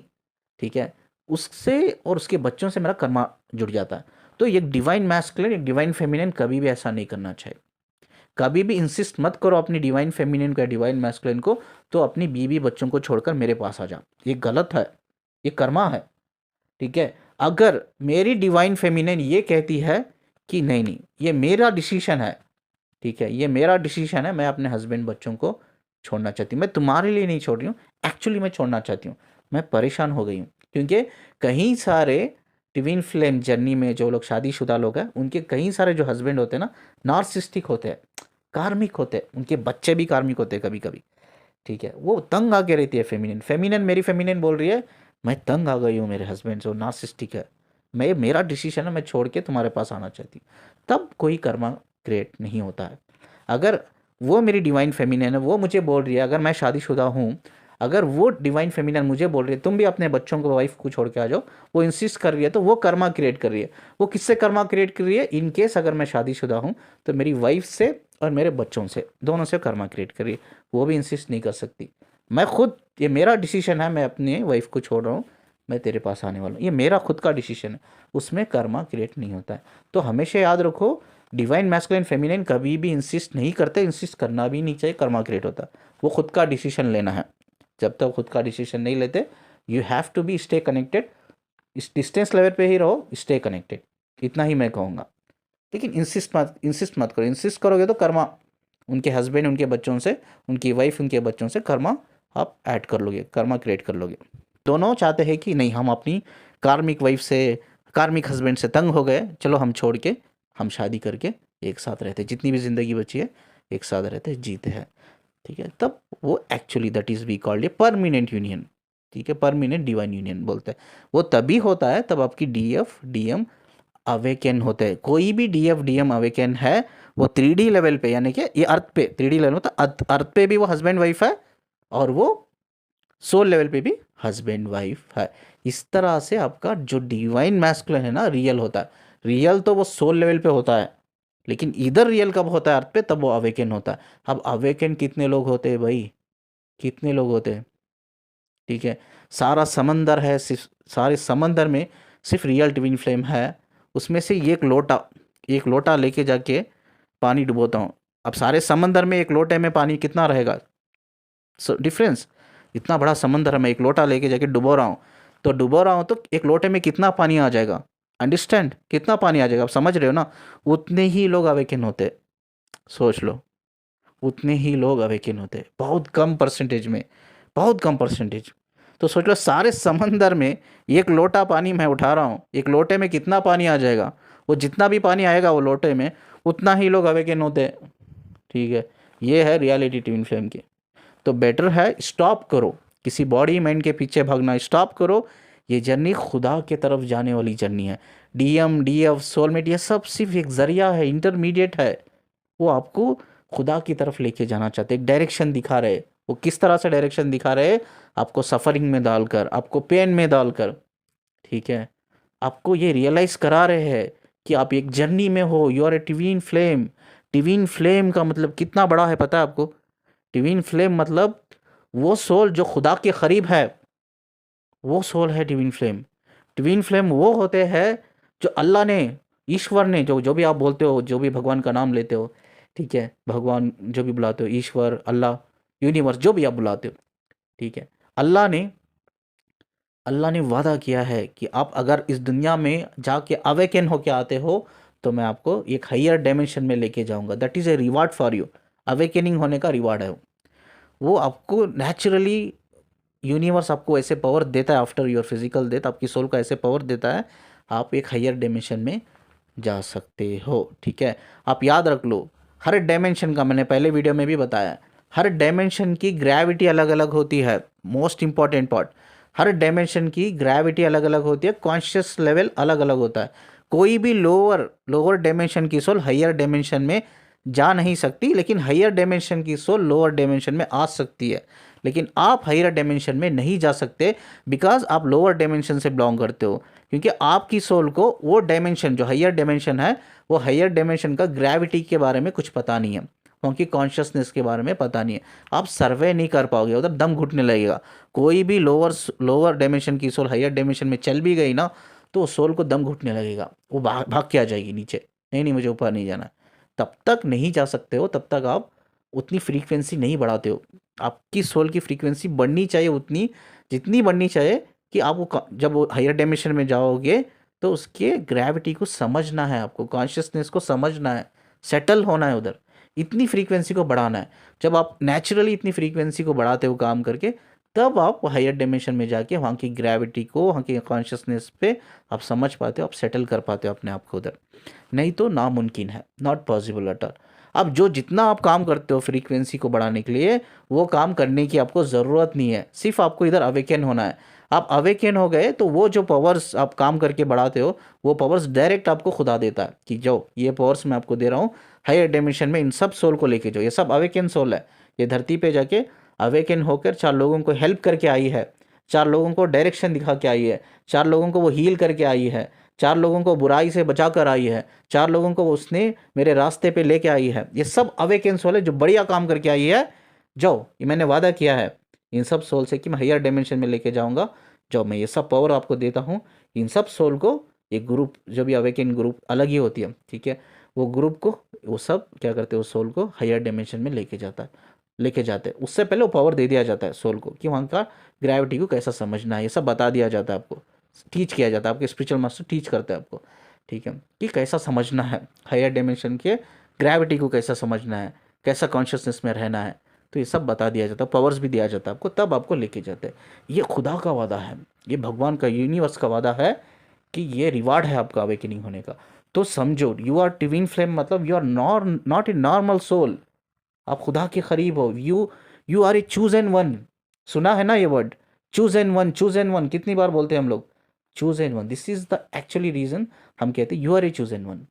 ठीक है। उससे और उसके बच्चों से मेरा कर्मा जुड़ जाता है। तो एक डिवाइन मैस्कुलिन, एक डिवाइन फेमिनिन कभी भी ऐसा नहीं करना चाहिए। कभी भी इंसिस्ट मत करो अपनी डिवाइन फेमिनिन को या डिवाइन मैस्कुलिन को, तो अपनी बीवी बच्चों को छोड़कर मेरे पास आ जा, ये गलत है, ये कर्मा है, ठीक है। अगर मेरी डिवाइन फेमिनिन ये कहती है कि नहीं नहीं ये मेरा डिसीजन है, ठीक है, ये मेरा डिसीजन है, मैं अपने हस्बैंड बच्चों को छोड़ना चाहती हूँ, मैं तुम्हारे लिए नहीं छोड़ रही हूँ, एक्चुअली मैं छोड़ना चाहती हूँ, मैं परेशान हो गई हूँ, क्योंकि कई सारे ट्विन फ्लेम जर्नी में जो लोग शादीशुदा लोग हैं, उनके कई सारे जो हस्बैंड होते हैं ना, नार्सिस्टिक होते हैं, कार्मिक होते हैं, उनके बच्चे भी कार्मिक होते हैं कभी कभी, ठीक है। वो तंग आके रहती है फेमिनिन, मेरी फेमिनिन बोल रही है मैं तंग आ गई हूँ मेरे हस्बैंड से, वो नार्सिस्टिक है, मैं मेरा डिसीजन है, मैं छोड़ के तुम्हारे पास आना चाहती हूँ, तब कोई कर्मा क्रिएट नहीं होता है। अगर वो मेरी डिवाइन फेमिनिन है, वो मुझे बोल रही है, अगर मैं शादीशुदा हूँ, अगर वो डिवाइन फेमिनिन मुझे बोल रही है तुम भी अपने बच्चों को, वाइफ को छोड़ के आ जाओ, वो इंसिस्ट कर रही है, तो वो कर्मा क्रिएट कर रही है। वो किससे कर्मा क्रिएट कर रही है? इन केस अगर मैं शादीशुदा हूँ तो मेरी वाइफ से और मेरे बच्चों से, दोनों से कर्मा क्रिएट कर रही है, वो भी इंसिस्ट नहीं कर सकती। मैं खुद, ये मेरा डिसीजन है, मैं अपने वाइफ को छोड़ रहा हूँ, मैं तेरे पास आने वाला हूँ, ये मेरा खुद का डिसीजन है, उसमें कर्मा क्रिएट नहीं होता है। तो हमेशा याद रखो, डिवाइन मैस्कुलिन फेमिनिन कभी भी इंसिस्ट नहीं करते, इंसिस्ट करना भी नहीं चाहिए, कर्मा क्रिएट होता है, वो खुद का डिसीजन लेना है। जब तक खुद का डिसीजन नहीं लेते, you have to be stay connected, इस डिस्टेंस लेवल पे ही रहो, स्टे कनेक्टेड, इतना ही मैं कहूँगा। लेकिन इंसिस्ट मत करो, इंसिस्ट करोगे तो कर्मा उनके हस्बैंड, उनके बच्चों से, उनकी वाइफ, उनके बच्चों से कर्मा आप ऐड कर लोगे, कर्मा क्रिएट कर लोगे। दोनों चाहते हैं कि नहीं हम अपनी कार्मिक वाइफ से, कार्मिक हस्बैंड से तंग हो गए, चलो हम छोड़ के हम शादी करके एक साथ रहते, जितनी भी ज़िंदगी बची है एक साथ रहते जीते हैं, ठीक है। तब वो actually that is we called a permanent union, ठीक है, परमानेंट डिवाइन यूनियन बोलते हैं। वो तभी होता है तब आपकी डीएफ डीएम अवेकन होते हैं। कोई भी डीएफ डीएम अवेकन है वो 3D लेवल पे, यानी कि ये अर्थ पे 3D लेवल होता है, अर्थ पे भी वो हस्बैंड वाइफ है, और वो सोल लेवल पे भी हस्बैंड वाइफ है। इस तरह से आपका जो डिवाइन मैस्कुलिन है ना, रियल होता है। रियल तो वो सोल लेवल पे होता है, लेकिन इधर रियल कब होता है? अर्थ पे, तब वो अवेकन होता है। अब अवेकन कितने लोग होते हैं भाई? कितने लोग होते हैं? ठीक है, सारा समंदर है, सिर्फ सारे समंदर में सिर्फ रियल ट्विन फ्लेम है, उसमें से एक लोटा लेके जाके पानी डुबोता हूँ। अब सारे समंदर में एक लोटे में पानी कितना रहेगा? डिफरेंस, इतना बड़ा समंदर है, मैं एक लोटा लेके जाके डुबो रहा हूँ तो एक लोटे में कितना पानी आ जाएगा? अंडरस्टैंड, कितना पानी आ जाएगा? आप समझ रहे हो ना? उतने ही लोग अवेकन होते, सोच लो, उतने ही लोग अवेकन होते, बहुत कम परसेंटेज में, बहुत कम परसेंटेज। तो सोच लो सारे समंदर में एक लोटा पानी मैं उठा रहा हूँ, एक लोटे में कितना पानी आ जाएगा? वो जितना भी पानी आएगा वो लोटे में, उतना ही लोग अवेकन होते, ठीक है। ये है रियलिटी ट्विन फ्लेम की। तो बेटर है स्टॉप करो, किसी बॉडी माइंड के पीछे भागना स्टॉप करो। ये जर्नी खुदा के तरफ जाने वाली जर्नी है। डीएम डीएफ सोलमेट ये सब सिर्फ एक जरिया है, इंटरमीडिएट है। वो आपको खुदा की तरफ लेके जाना चाहते, एक डायरेक्शन दिखा रहे। वो किस तरह से डायरेक्शन दिखा रहे? आपको सफरिंग में डालकर, आपको पेन में डालकर, ठीक है, आपको ये रियलाइज करा रहे हैं कि आप एक जर्नी में हो, you are a twin flame. Twin flame का मतलब कितना बड़ा है पता है आपको? ट्विन फ्लेम मतलब वो सोल जो खुदा के करीब है, वो सोल है ट्विन फ्लेम। ट्विन फ्लेम वो होते हैं जो अल्लाह ने, ईश्वर ने, जो जो भी आप बोलते हो, जो भी भगवान का नाम लेते हो, ठीक है, भगवान जो भी बुलाते हो, ईश्वर, अल्लाह, यूनिवर्स, जो भी आप बुलाते हो, ठीक है, अल्लाह ने वादा किया है कि आप अगर इस दुनिया में जाके अवेकन होके आते हो तो मैं आपको एक हायर डायमेंशन में लेके जाऊंगा। That is a reward for you. Awakening होने का रिवार्ड है वो आपको नेचुरली। यूनिवर्स आपको ऐसे पावर देता है आफ्टर योर फिजिकल डेथ, आपकी सोल का ऐसे पावर देता है, आप एक हायर डायमेंशन में जा सकते हो। ठीक है, आप याद रख लो, हर डायमेंशन का, मैंने पहले वीडियो में भी बताया, हर डायमेंशन की ग्रेविटी अलग अलग होती है। मोस्ट इंपॉर्टेंट पार्ट, हर डायमेंशन की ग्रेविटी अलग अलग होती है, कॉन्शियस लेवल अलग अलग होता है। कोई भी लोअर लोअर डायमेंशन की सोल हायर डायमेंशन में जा नहीं सकती, लेकिन हायर डायमेंशन की सोल लोअर डायमेंशन में आ सकती है। लेकिन आप हायर डायमेंशन में नहीं जा सकते, बिकॉज आप लोअर डायमेंशन से बिलोंग करते हो। क्योंकि आपकी सोल को वो डायमेंशन जो हायर डायमेंशन है, वो हायर डायमेंशन का ग्रेविटी के बारे में कुछ पता नहीं है, उनकी कॉन्शियसनेस के बारे में पता नहीं है। आप सर्वे नहीं कर पाओगे, उधर दम घुटने लगेगा। कोई भी लोअर डायमेंशन की सोल हायर डायमेंशन में चल भी गई ना, तो सोल को दम घुटने लगेगा, वो भाग के आ जाएगी नीचे, नहीं नहीं मुझे ऊपर नहीं जाना। तब तक नहीं जा सकते हो, तब तक आप उतनी फ्रीक्वेंसी नहीं बढ़ाते हो। आपकी सोल की फ्रीक्वेंसी बढ़नी चाहिए उतनी, जितनी बढ़नी चाहिए कि आप वो जब वो हायर डायमेंशन में जाओगे तो उसके ग्रेविटी को समझना है, आपको कॉन्शियसनेस को समझना है, सेटल होना है उधर, इतनी फ्रीक्वेंसी को बढ़ाना है। जब आप नेचुरली इतनी फ्रीक्वेंसी को बढ़ाते हो काम करके, तब आप हायर डायमेंशन में जाके वहाँ की ग्रेविटी को, वहाँ की कॉन्शियसनेस पे आप समझ पाते हो, आप सेटल कर पाते हो अपने आप को उधर। नहीं तो नामुमकिन है, नॉट पॉसिबल एट ऑल। अब जो जितना आप काम करते हो फ्रीक्वेंसी को बढ़ाने के लिए, वो काम करने की आपको ज़रूरत नहीं है, सिर्फ आपको इधर अवेकन होना है। आप अवेकन हो गए तो वो जो पावर्स आप काम करके बढ़ाते हो, वो पावर्स डायरेक्ट आपको खुदा देता है कि जो ये पावर्स मैं आपको दे रहा हूँ हायर डायमेंशन में, इन सब सोल को लेके जाओ। ये सब अवेकन सोल है, ये धरती पे जाके अवेकन होकर 4 लोगों को हेल्प करके आई है, 4 लोगों को डायरेक्शन दिखा के आई है, 4 लोगों को वो हील करके आई है, 4 लोगों को बुराई से बचा कर आई है, 4 लोगों को उसने मेरे रास्ते पे लेके आई है। ये सब अवेकन सोल है जो बढ़िया काम करके आई है। जाओ, ये मैंने वादा किया है इन सब सोल से कि मैं हायर डायमेंशन में लेके जाऊंगा। जाओ, मैं ये सब पावर आपको देता हूँ। इन सब सोल को एक ग्रुप, जो भी अवेकन ग्रुप अलग ही होती है, ठीक है, वो ग्रुप को, वो सब क्या करते हैं, उस सोल को हायर डायमेंशन में लेके जाते हैं। उससे पहले वो पावर दे दिया जाता है सोल को कि वहाँ का ग्रेविटी को कैसा समझना है, ये सब बता दिया जाता है आपको, टीच किया जाता है, आपके स्पिरिचुअल मास्टर टीच करते हैं आपको, ठीक है, कि कैसा समझना है हायर डायमेंशन के ग्रेविटी को, कैसा समझना है, कैसा कॉन्शियसनेस में रहना है। तो ये सब बता दिया जाता है, पावर्स भी दिया जाता है आपको, तब आपको लेके जाते हैं। ये खुदा का वादा है, ये भगवान का, यूनिवर्स का वादा है कि ये रिवार्ड है आपका अवेकनिंग होने का। तो समझो, यू आर ट्विन फ्लेम, मतलब you are not a normal soul, आप खुदा के करीब हो। You are a chosen one. सुना है ना ये word, chosen one, chosen one, कितनी बार बोलते हैं हम लोग, chosen one. This is the actually reason हम कहते हैं you are a chosen one,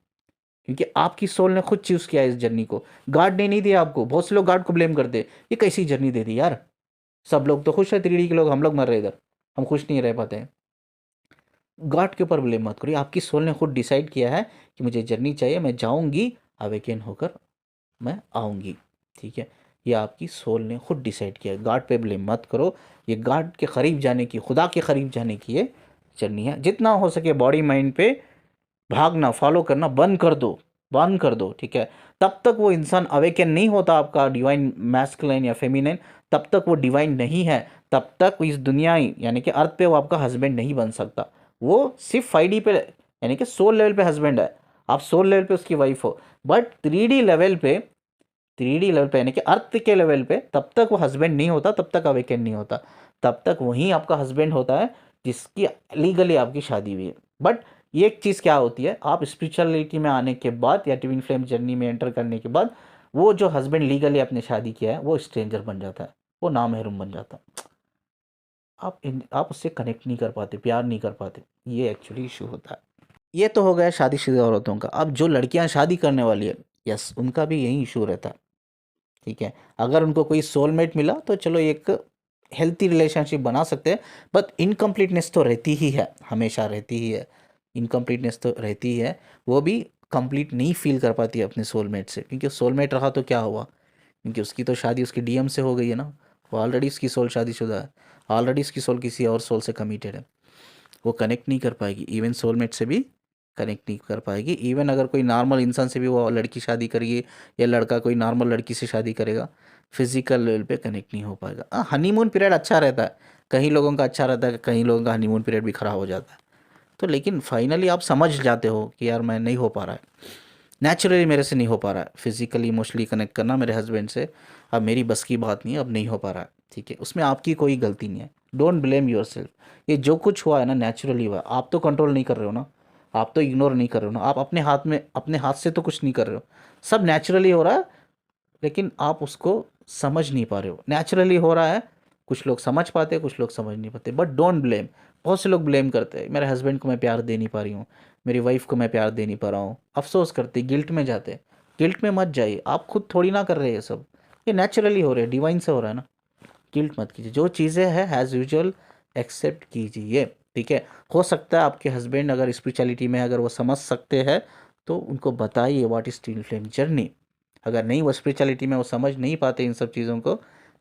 क्योंकि आपकी सोल ने खुद चूज किया इस जर्नी को, गॉड ने नहीं दिया आपको। बहुत से लोग गॉड को ब्लेम करते हैं, ये कैसी जर्नी दे दी यार, सब लोग तो खुश है, 3D के लोग, हम लोग मर रहे इधर, हम खुश नहीं रह पाते हैं। गॉड के ऊपर ब्लेम मत करिए, आपकी सोल ने खुद डिसाइड किया है कि मुझे जर्नी चाहिए, मैं जाऊंगी, अवेकन होकर मैं आऊंगी, ठीक है। ये आपकी सोल ने खुद डिसाइड किया है, गॉड पे ब्लेम मत करो। ये गॉड के करीब जाने की, खुदा के करीब जाने की ये जर्नी है। जितना हो सके बॉडी माइंड पे भागना, फॉलो करना बंद कर दो, बंद कर दो, ठीक है। तब तक वो इंसान अवेकन नहीं होता आपका डिवाइन मैस्कुलिन या फेमिनिन, तब तक वो डिवाइन नहीं है, तब तक इस दुनिया यानी कि अर्थ पे वो आपका हस्बैंड नहीं बन सकता। वो सिर्फ 5D पे यानी कि सोल लेवल पे हस्बैंड है, आप सोल लेवल पे उसकी वाइफ हो, बट 3D लेवल पे, 3D लेवल पे यानी कि अर्थ के लेवल पे तब तक वो हस्बैंड नहीं होता, तब तक अवेकन नहीं होता, तब तक वहीं आपका हस्बैंड होता है जिसकी लीगली आपकी शादी हुई है। बट ये एक चीज़ क्या होती है, आप स्पिरिचुअलिटी में आने के बाद या ट्विन फ्लेम जर्नी में एंटर करने के बाद, वो जो हस्बैंड लीगली आपने शादी किया है वो स्ट्रेंजर बन जाता है, वो नामहरम बन जाता है। आप उससे कनेक्ट नहीं कर पाते, प्यार नहीं कर पाते, ये एक्चुअली इशू होता है। ये तो हो गया शादीशुदा औरतों का। अब जो लड़कियां शादी करने वाली है, यस, उनका भी यही इशू रहता है, ठीक है। अगर उनको कोई सोलमेट मिला तो चलो एक हेल्थी रिलेशनशिप बना सकते हैं, बट इनकम्प्लीटनेस तो रहती ही है, हमेशा रहती ही है, इनकम्प्लीटनेस तो रहती ही है। वो भी कंप्लीट नहीं फील कर पाती है अपने सोलमेट से, क्योंकि सोलमेट रहा तो क्या हुआ, क्योंकि उसकी तो शादी उसकी डीएम से हो गई है ना, वो ऑलरेडी उसकी सोल शादीशुदा है, ऑलरेडी उसकी सोल किसी और सोल से कमिटेड है, वो कनेक्ट नहीं कर पाएगी, इवन सोलमेट से भी कनेक्ट नहीं कर पाएगी। इवन अगर कोई नॉर्मल इंसान से भी वो लड़की शादी करेगी या लड़का कोई नॉर्मल लड़की से शादी करेगा, फिजिकल लेवल पे कनेक्ट नहीं हो पाएगा। हाँ, हनीमून पीरियड अच्छा रहता है, कहीं लोगों का अच्छा रहता है, कहीं लोगों का हनीमून पीरियड भी ख़राब हो जाता है, तो लेकिन फाइनली आप समझ जाते हो कि यार मैं नहीं हो पा रहा है, नेचुरली मेरे से नहीं हो पा रहा है फिजिकली इमोशनली कनेक्ट करना मेरे हस्बैंड से, अब मेरी बस की बात नहीं है, अब नहीं हो पा रहा है, ठीक है, उसमें आपकी कोई गलती नहीं है। Don't blame your self. ये जो कुछ हुआ है ना नेचुरली हुआ है, आप तो कंट्रोल नहीं कर रहे हो ना, आप तो इग्नोर नहीं कर रहे हो ना, आप अपने हाथ में अपने हाथ से तो कुछ नहीं कर रहे हो, सब नेचुरली हो रहा है, लेकिन आप उसको समझ नहीं पा रहे हो। नेचुरली हो रहा है, कुछ लोग समझ पाते हैं, कुछ लोग समझ नहीं पाते, बट डोंट ब्लेम। बहुत से लोग ब्लेम करते हैं, मेरे हस्बैंड को मैं प्यार दे नहीं पा रही हूँ, मेरी वाइफ को मैं प्यार दे नहीं पा रहा हूँ, अफसोस करते, गिल्ट में जाते। गिल्ट में मत जाइए, आप खुद थोड़ी ना कर रहे हैं ये सब, ये नेचुरली हो रहा है, डिवाइन से हो रहा है ना। गिल्ट मत कीजिए, जो चीज़ें हैं एज यूजुअल एक्सेप्ट कीजिए, ठीक है। हो सकता है आपके हस्बैंड अगर स्पिरिचुअलिटी में अगर वो समझ सकते हैं तो उनको बताइए what is twin flame journey. अगर नहीं वो स्पिरिचुअलिटी में वो समझ नहीं पाते इन सब चीज़ों को,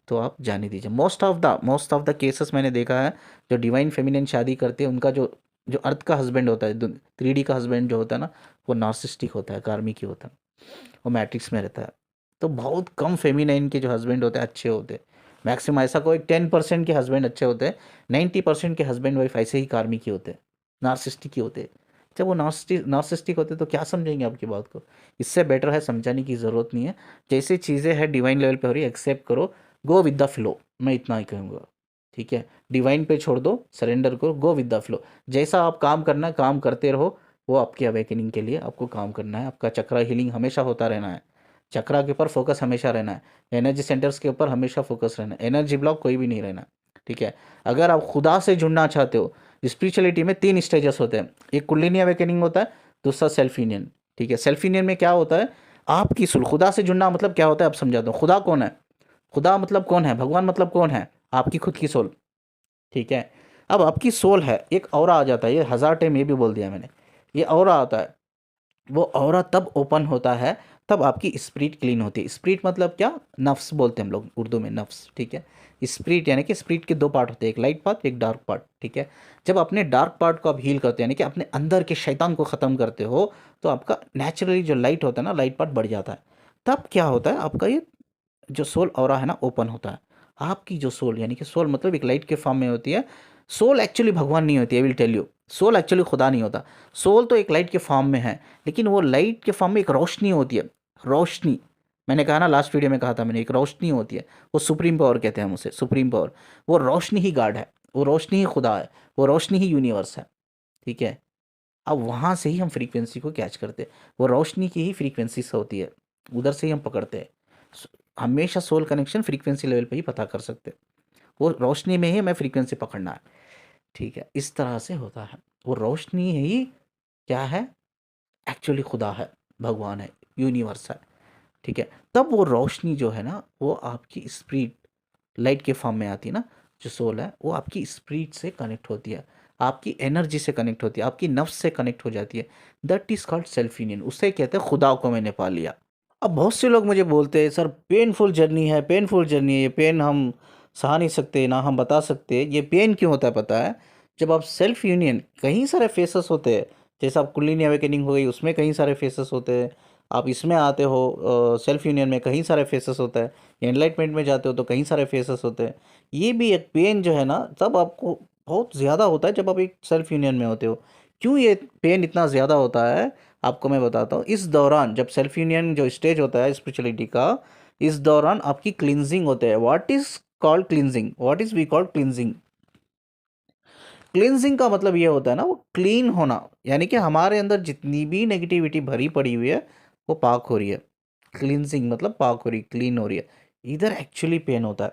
तो आप जाने दीजिए। मोस्ट ऑफ द केसेस मैंने देखा है, जो डिवाइन फेमिनिन शादी करते हैं उनका जो जो अर्थ का हस्बैंड होता है, 3D का हस्बैंड जो होता है ना, वो नार्सिस्टिक होता है, कार्मिक ही होता है, वो मैट्रिक्स में रहता है। तो बहुत कम फेमिनाइन के जो हस्बैंड होते हैं अच्छे होते हैं, मैक्सिमम ऐसा कोई 10% के हस्बैंड अच्छे होते हैं, 90% के हस्बैंड वाइफ ऐसे ही कार्मिक ही होते हैं, नार्सिस्टिक ही होते हैं। जब वो नार्सिस्टिक होते तो क्या समझेंगे आपकी बात को, इससे बेटर है समझाने की ज़रूरत नहीं है। जैसे चीज़ें हैं डिवाइन लेवल पे हो रही है, एक्सेप्ट करो, गो विद द फ्लो, मैं इतना ही कहूँगा, ठीक है। डिवाइन पे छोड़ दो, सरेंडर करो, गो विद द फ्लो। जैसा आप काम करना है काम करते रहो, वो आपकी अवेकनिंग के लिए आपको काम करना है, आपका चक्रा हीलिंग हमेशा होता रहना है, चक्रा के ऊपर फोकस हमेशा रहना है, एनर्जी सेंटर्स के ऊपर हमेशा फोकस रहना है, एनर्जी ब्लॉक कोई भी नहीं रहना, ठीक है। अगर आप खुदा से जुड़ना चाहते हो, स्पिरिचुअलिटी में 3 स्टेजेस होते हैं, एक कुंडलिनी अवेकनिंग होता है, दूसरा सेल्फ यूनियन, ठीक है। सेल्फ यूनियन में क्या होता है, आपकी सोल, खुदा से जुड़ना मतलब क्या होता है आप समझाता हूँ। खुदा कौन है, खुदा मतलब कौन है, भगवान मतलब कौन है, आपकी खुद की सोल, ठीक है। अब आपकी सोल है, एक ऑरा आ जाता है, ये 1000 टाइम ये भी बोल दिया मैंने, ये ऑरा आता है, वो ऑरा तब ओपन होता है, तब आपकी स्पिरिट क्लीन होती है। स्पिरिट मतलब क्या, नफ्स बोलते हैं हम लोग उर्दू में, नफ्स, ठीक है। स्पिरिट यानी कि स्पिरिट के 2 पार्ट होते हैं, एक लाइट पार्ट एक डार्क पार्ट, ठीक है। जब अपने डार्क पार्ट को आप हील करते हैं, यानी कि अपने अंदर के शैतान को ख़त्म करते हो, तो आपका नेचुरली जो लाइट होता है ना, लाइट पार्ट बढ़ जाता है। तब क्या होता है, आपका ये जो सोल ऑरा है ना ओपन होता है। आपकी जो सोल, यानी कि सोल मतलब एक लाइट के फॉर्म में होती है। सोल एक्चुअली भगवान नहीं होती, I will tell you, soul actually खुदा नहीं होता। सोल तो एक लाइट के फॉर्म में है, लेकिन वो लाइट के फॉर्म में एक रोशनी होती है, रोशनी। मैंने कहा ना लास्ट वीडियो में कहा था मैंने, एक रोशनी होती है, वो सुप्रीम पावर कहते हैं हम उसे, सुप्रीम पावर। वो रोशनी ही गॉड है, वो रोशनी ही खुदा है, वो रोशनी ही यूनिवर्स है, ठीक है। अब वहाँ से ही हम फ्रीक्वेंसी को कैच करते हैं, वो रोशनी की ही फ्रीक्वेंसी से होती है, उधर से ही हम पकड़ते हैं। हमेशा सोल कनेक्शन फ्रीक्वेंसी लेवल पे ही पता कर सकते हैं, वो रोशनी में ही हमें फ्रीक्वेंसी पकड़ना है, ठीक है। इस तरह से होता है, वो रोशनी ही क्या है, एक्चुअली खुदा है, भगवान है, यूनिवर्स है, ठीक है। तब वो रोशनी जो है ना, वो आपकी स्पिरिट लाइट के फॉर्म में आती है ना, जो सोल है वो आपकी स्पिरिट से कनेक्ट होती है, आपकी एनर्जी से कनेक्ट होती है, आपकी नफ्स से कनेक्ट हो जाती है। That is called self union, उससे कहते हैं खुदा को मैंने पा लिया। अब बहुत से लोग मुझे बोलते हैं सर पेनफुल जर्नी है, पेनफुल जर्नी है, ये पेन हम सहा नहीं सकते ना हम बता सकते। ये पेन क्यों होता है पता है, जब आप सेल्फ यूनियन, कई सारे फेसेस होते हैं, जैसे आप कुंडलिनी अवेकनिंग हो गई उसमें कई सारे फेसेस होते हैं, आप इसमें आते हो सेल्फ यूनियन में कई सारे फेसेस होता है, एनलाइटमेंट में जाते हो तो कई सारे फेसेस होते हैं। ये भी एक पेन जो है ना, तब आपको बहुत ज़्यादा होता है जब आप एक सेल्फ यूनियन में होते हो। क्यों ये पेन इतना ज़्यादा होता है, आपको मैं बताता हूँ। इस दौरान जब सेल्फ यूनियन जो स्टेज होता है स्पिरिचुअलिटी का, इस दौरान आपकी क्लिनजिंग होता है। What is called cleansing, what is we called cleansing. Cleansing का मतलब ये होता है ना, वो क्लीन होना, यानी कि हमारे अंदर जितनी भी नेगेटिविटी भरी पड़ी हुई है वो पाक हो रही है। क्लिनजिंग मतलब पाक हो रही, क्लीन हो रही है। इधर एक्चुअली पेन होता है,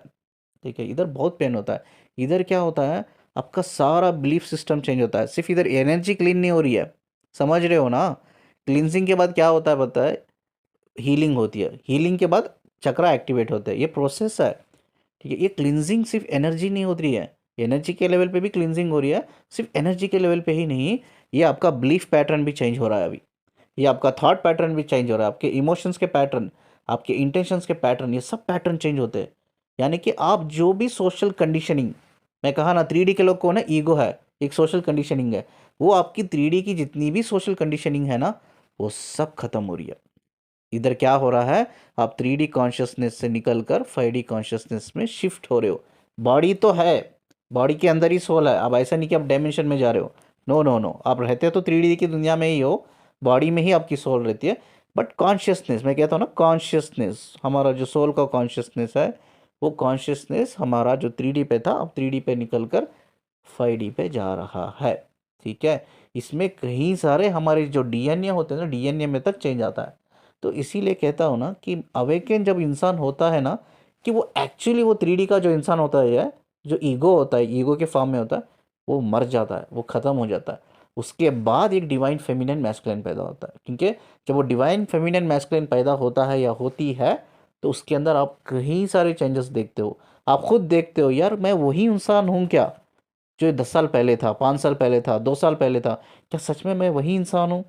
ठीक है, इधर बहुत पेन होता है। इधर क्या होता है, आपका सारा बिलीफ सिस्टम चेंज होता है, सिर्फ इधर एनर्जी क्लीन नहीं हो रही है, समझ रहे हो ना। क्लिनजिंग के बाद क्या होता है पता है, हीलिंग होती है, हीलिंग के बाद चक्रा एक्टिवेट होते हैं, ये प्रोसेस है, ठीक है। ये क्लिनजिंग सिर्फ एनर्जी नहीं होती है, एनर्जी के लेवल पे भी क्लिनजिंग हो रही है, सिर्फ एनर्जी के लेवल पे ही नहीं, ये आपका बिलीफ पैटर्न भी चेंज हो रहा है अभी, ये आपका थॉट पैटर्न भी चेंज हो रहा है, आपके इमोशंस के पैटर्न, आपके इंटेंशंस के पैटर्न, ये सब पैटर्न चेंज होते हैं। यानी कि आप जो भी सोशल कंडीशनिंग, मैं कहा ना 3D के लोग कौन है, ईगो है, एक सोशल कंडीशनिंग है, वो आपकी 3D की जितनी भी सोशल कंडीशनिंग है ना, वो सब खत्म हो रही है। इधर क्या हो रहा है, आप 3D कॉन्शियसनेस से निकलकर 5D कॉन्शियसनेस में शिफ्ट हो रहे हो। बॉडी तो है, बॉडी के अंदर ही सोल है, अब ऐसा नहीं कि आप डायमेंशन में जा रहे हो, नो नो नो, आप रहते तो 3D की दुनिया में ही हो, बॉडी में ही आपकी सोल रहती है, बट कॉन्शियसनेस, मैं कहता हूँ ना कॉन्शियसनेस, हमारा जो सोल का कॉन्शियसनेस है, वो कॉन्शियसनेस हमारा जो 3D पे था, अब 3D पे निकल कर 5D पे जा रहा है। ठीक है, इसमें कई सारे हमारे जो डीएनए होते हैं ना, डीएनए में तक चेंज आता है। तो इसीलिए कहता हूँ ना कि अवेकन जब इंसान होता है ना, कि वो एक्चुअली वो 3D का जो इंसान होता है, जो ईगो होता है, ईगो के फॉर्म में होता है, वो मर जाता है, वो ख़त्म हो जाता है। उसके बाद एक डिवाइन फेमिनिन मैस्कुलिन पैदा होता है, क्योंकि जब वो डिवाइन फेमिनिन मैस्कुलिन पैदा होता है या होती है, तो उसके अंदर आप कई सारे चेंजेस देखते हो। आप खुद देखते हो, यार मैं वही इंसान हूँ क्या जो 10 साल पहले था, 5 साल पहले था, 2 साल पहले था? क्या सच में मैं वही इंसान हूँ?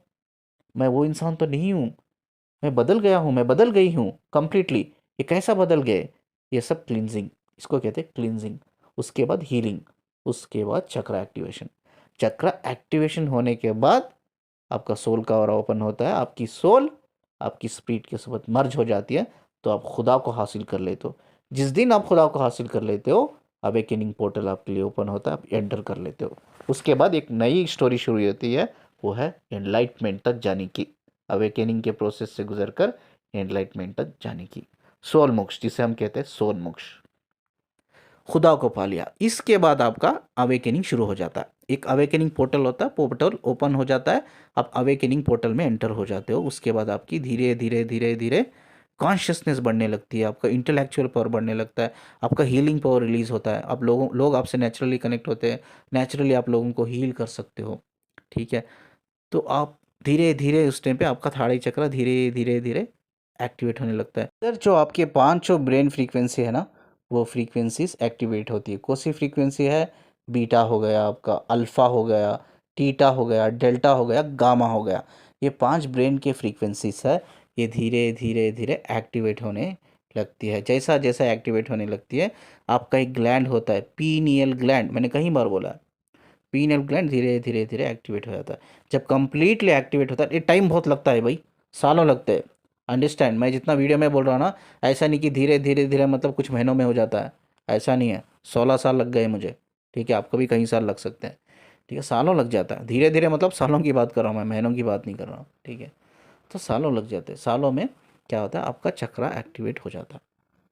मैं वो इंसान तो नहीं हूँ। मैं बदल गया हूँ, मैं बदल गई हूँ कंप्लीटली। ये कैसा बदल गए? ये सब क्लिनजिंग, इसको कहते हैं क्लिनजिंग। उसके बाद हीलिंग, उसके बाद चक्र एक्टिवेशन। चक्र एक्टिवेशन होने के बाद आपका सोल का ऑरा ओपन होता है, आपकी सोल आपकी स्पिरिट के साथ मर्ज हो जाती है, तो आप खुदा को हासिल कर लेते हो। जिस दिन आप खुदा को हासिल कर लेते हो, अवेकनिंग पोर्टल आपके लिए ओपन होता है, आप एंटर कर लेते हो। उसके बाद एक नई स्टोरी शुरू होती है, वो है एनलाइटमेंट तक जाने की, अवेकनिंग के प्रोसेस से गुजरकर एनलाइटमेंट तक जाने की, सोल मोक्ष, जिसे हम कहते हैं सोल मोक्ष, खुदा को पा लिया। इसके बाद आपका अवेकनिंग शुरू हो जाता है, एक अवेकनिंग पोर्टल होता है, पोर्टल ओपन हो जाता है, आप अवेकनिंग पोर्टल में एंटर हो जाते हो। उसके बाद आपकी धीरे धीरे धीरे धीरे कॉन्शियसनेस बढ़ने लगती है, आपका इंटेलेक्चुअल पावर बढ़ने लगता है, आपका हीलिंग पावर रिलीज होता है, आप लोग आपसे नेचुरली कनेक्ट होते हैं, नेचुरली आप लोगों को हील कर सकते हो। ठीक है, तो आप धीरे धीरे उस टाइम पे आपका थाड़ी चक्र धीरे धीरे धीरे एक्टिवेट होने लगता है। सर जो आपके पांचों ब्रेन फ्रीक्वेंसी है ना, वो फ्रीक्वेंसीज एक्टिवेट होती है। कौन सी फ्रीक्वेंसी है? बीटा हो गया आपका, अल्फ़ा हो गया, टीटा हो गया, डेल्टा हो गया, गामा हो गया। ये 5 ब्रेन के फ्रीक्वेंसीज है, ये धीरे धीरे धीरे एक्टिवेट होने लगती है। जैसा जैसा एक्टिवेट होने लगती है, आपका एक ग्लैंड होता है, पीनियल ग्लैंड, मैंने कई बार बोला है, पीनियल ग्लैंड धीरे धीरे धीरे एक्टिवेट हो जाता है। जब कंप्लीटली एक्टिवेट होता है, ये टाइम बहुत लगता है भाई, सालों लगते हैं। अंडरस्टैंड, मैं जितना वीडियो में बोल रहा हूँ ना, ऐसा नहीं कि धीरे धीरे धीरे मतलब कुछ महीनों में हो जाता है, ऐसा नहीं है। 16 साल लग गए मुझे, ठीक है, आपको भी कई साल लग सकते हैं, ठीक है, सालों लग जाता है। धीरे धीरे मतलब सालों की बात कर रहा हूँ मैं, महीनों की बात नहीं कर रहा हूँ, ठीक है। तो सालों लग जाते हैं, सालों में क्या होता है, आपका चक्रा एक्टिवेट हो जाता है,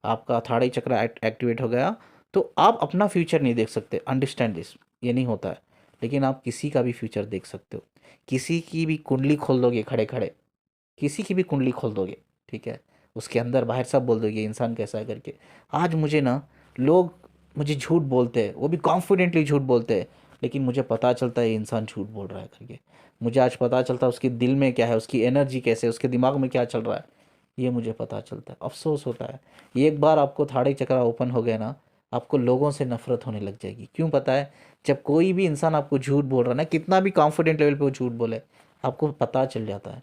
आपका अथाड़ी चक्र एक्टिवेट हो गया, तो आप अपना फ्यूचर नहीं देख सकते, अंडरस्टैंड दिस, ये नहीं होता है। लेकिन आप किसी का भी फ्यूचर देख सकते हो, किसी की भी कुंडली खोल दोगे खड़े खड़े, किसी की भी कुंडली खोल दोगे, ठीक है, उसके अंदर बाहर सब बोल दोगे इंसान कैसा है करके। आज मुझे ना लोग मुझे झूठ बोलते हैं, वो भी कॉन्फिडेंटली झूठ बोलते हैं, लेकिन मुझे पता चलता है ये इंसान झूठ बोल रहा है करके। मुझे आज पता चलता है उसके दिल में क्या है, उसकी एनर्जी कैसे है, उसके दिमाग में क्या चल रहा है, ये मुझे पता चलता है। अफसोस होता है, एक बार आपको थाड़ी चक्रा ओपन हो गया ना, आपको लोगों से नफरत होने लग जाएगी। क्यों पता है? जब कोई भी इंसान आपको झूठ बोल रहा है ना, कितना भी कॉन्फिडेंट लेवल पे वो झूठ बोले, आपको पता चल जाता है।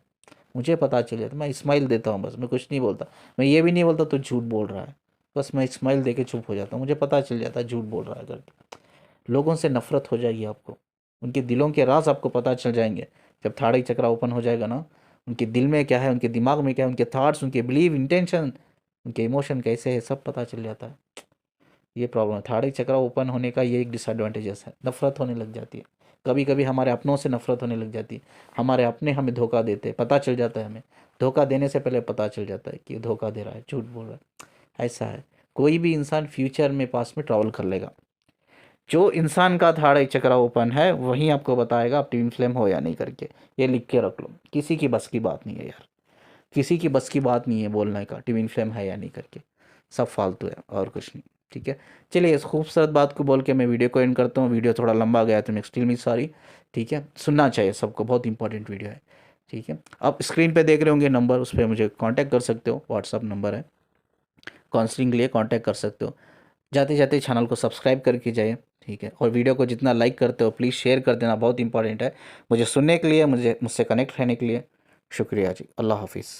मुझे पता चल जाता है, मैं स्माइल देता हूँ बस, मैं कुछ नहीं बोलता। मैं ये भी नहीं बोलता तो झूठ बोल रहा है, बस मैं स्माइल दे के चुप हो जाता हूँ, मुझे पता चल जाता है झूठ बोल रहा है करके। लोगों से नफरत हो जाएगी आपको, उनके दिलों के राज आपको पता चल जाएंगे। जब थाड़ी चक्रा ओपन हो जाएगा ना, उनके दिल में क्या है, उनके दिमाग में क्या है, उनके थॉट्स, उनके बिलीव, इंटेंशन, उनके इमोशन कैसे है, सब पता चल जाता है। ये प्रॉब्लम है, थाड़ी चक्रा ओपन होने का ये एक डिसएडवांटेजेस है, नफरत होने लग जाती है। कभी कभी हमारे अपनों से नफरत होने लग जाती है, हमारे अपने हमें धोखा देते हैं, पता चल जाता है हमें, धोखा देने से पहले पता चल जाता है कि ये धोखा दे रहा है, झूठ बोल रहा है। ऐसा है, कोई भी इंसान फ्यूचर में पास में ट्रैवल कर लेगा। जो इंसान का थाड़ा चक्रा ओपन है वही आपको बताएगा आप ट्विन फ्लेम हो या नहीं करके। ये लिख के रख लो, किसी की बस की बात नहीं है यार, किसी की बस की बात नहीं है बोलने का ट्विन फ्लेम है या नहीं करके, सब फालतू है और कुछ नहीं। ठीक है, चलिए इस खूबसूरत बात को बोल के मैं वीडियो को एंड करता हूँ। वीडियो थोड़ा लंबा गया तो मैं एक्सट्रीमली सॉरी। ठीक है, सुनना चाहिए सबको, बहुत इंपॉर्टेंट वीडियो है। ठीक है, आप स्क्रीन पे देख रहे होंगे नंबर, उस पर मुझे कांटेक्ट कर सकते हो, व्हाट्सअप नंबर है, काउंसलिंग के लिए कांटेक्ट कर सकते हो। जाते जाते चैनल को सब्सक्राइब करके जाइए। ठीक है, और वीडियो को जितना लाइक करते हो प्लीज़ शेयर कर देना, बहुत इंपॉर्टेंट है मुझे सुनने के लिए, मुझसे कनेक्ट रहने के लिए। शुक्रिया जी, अल्लाह हाफिज़।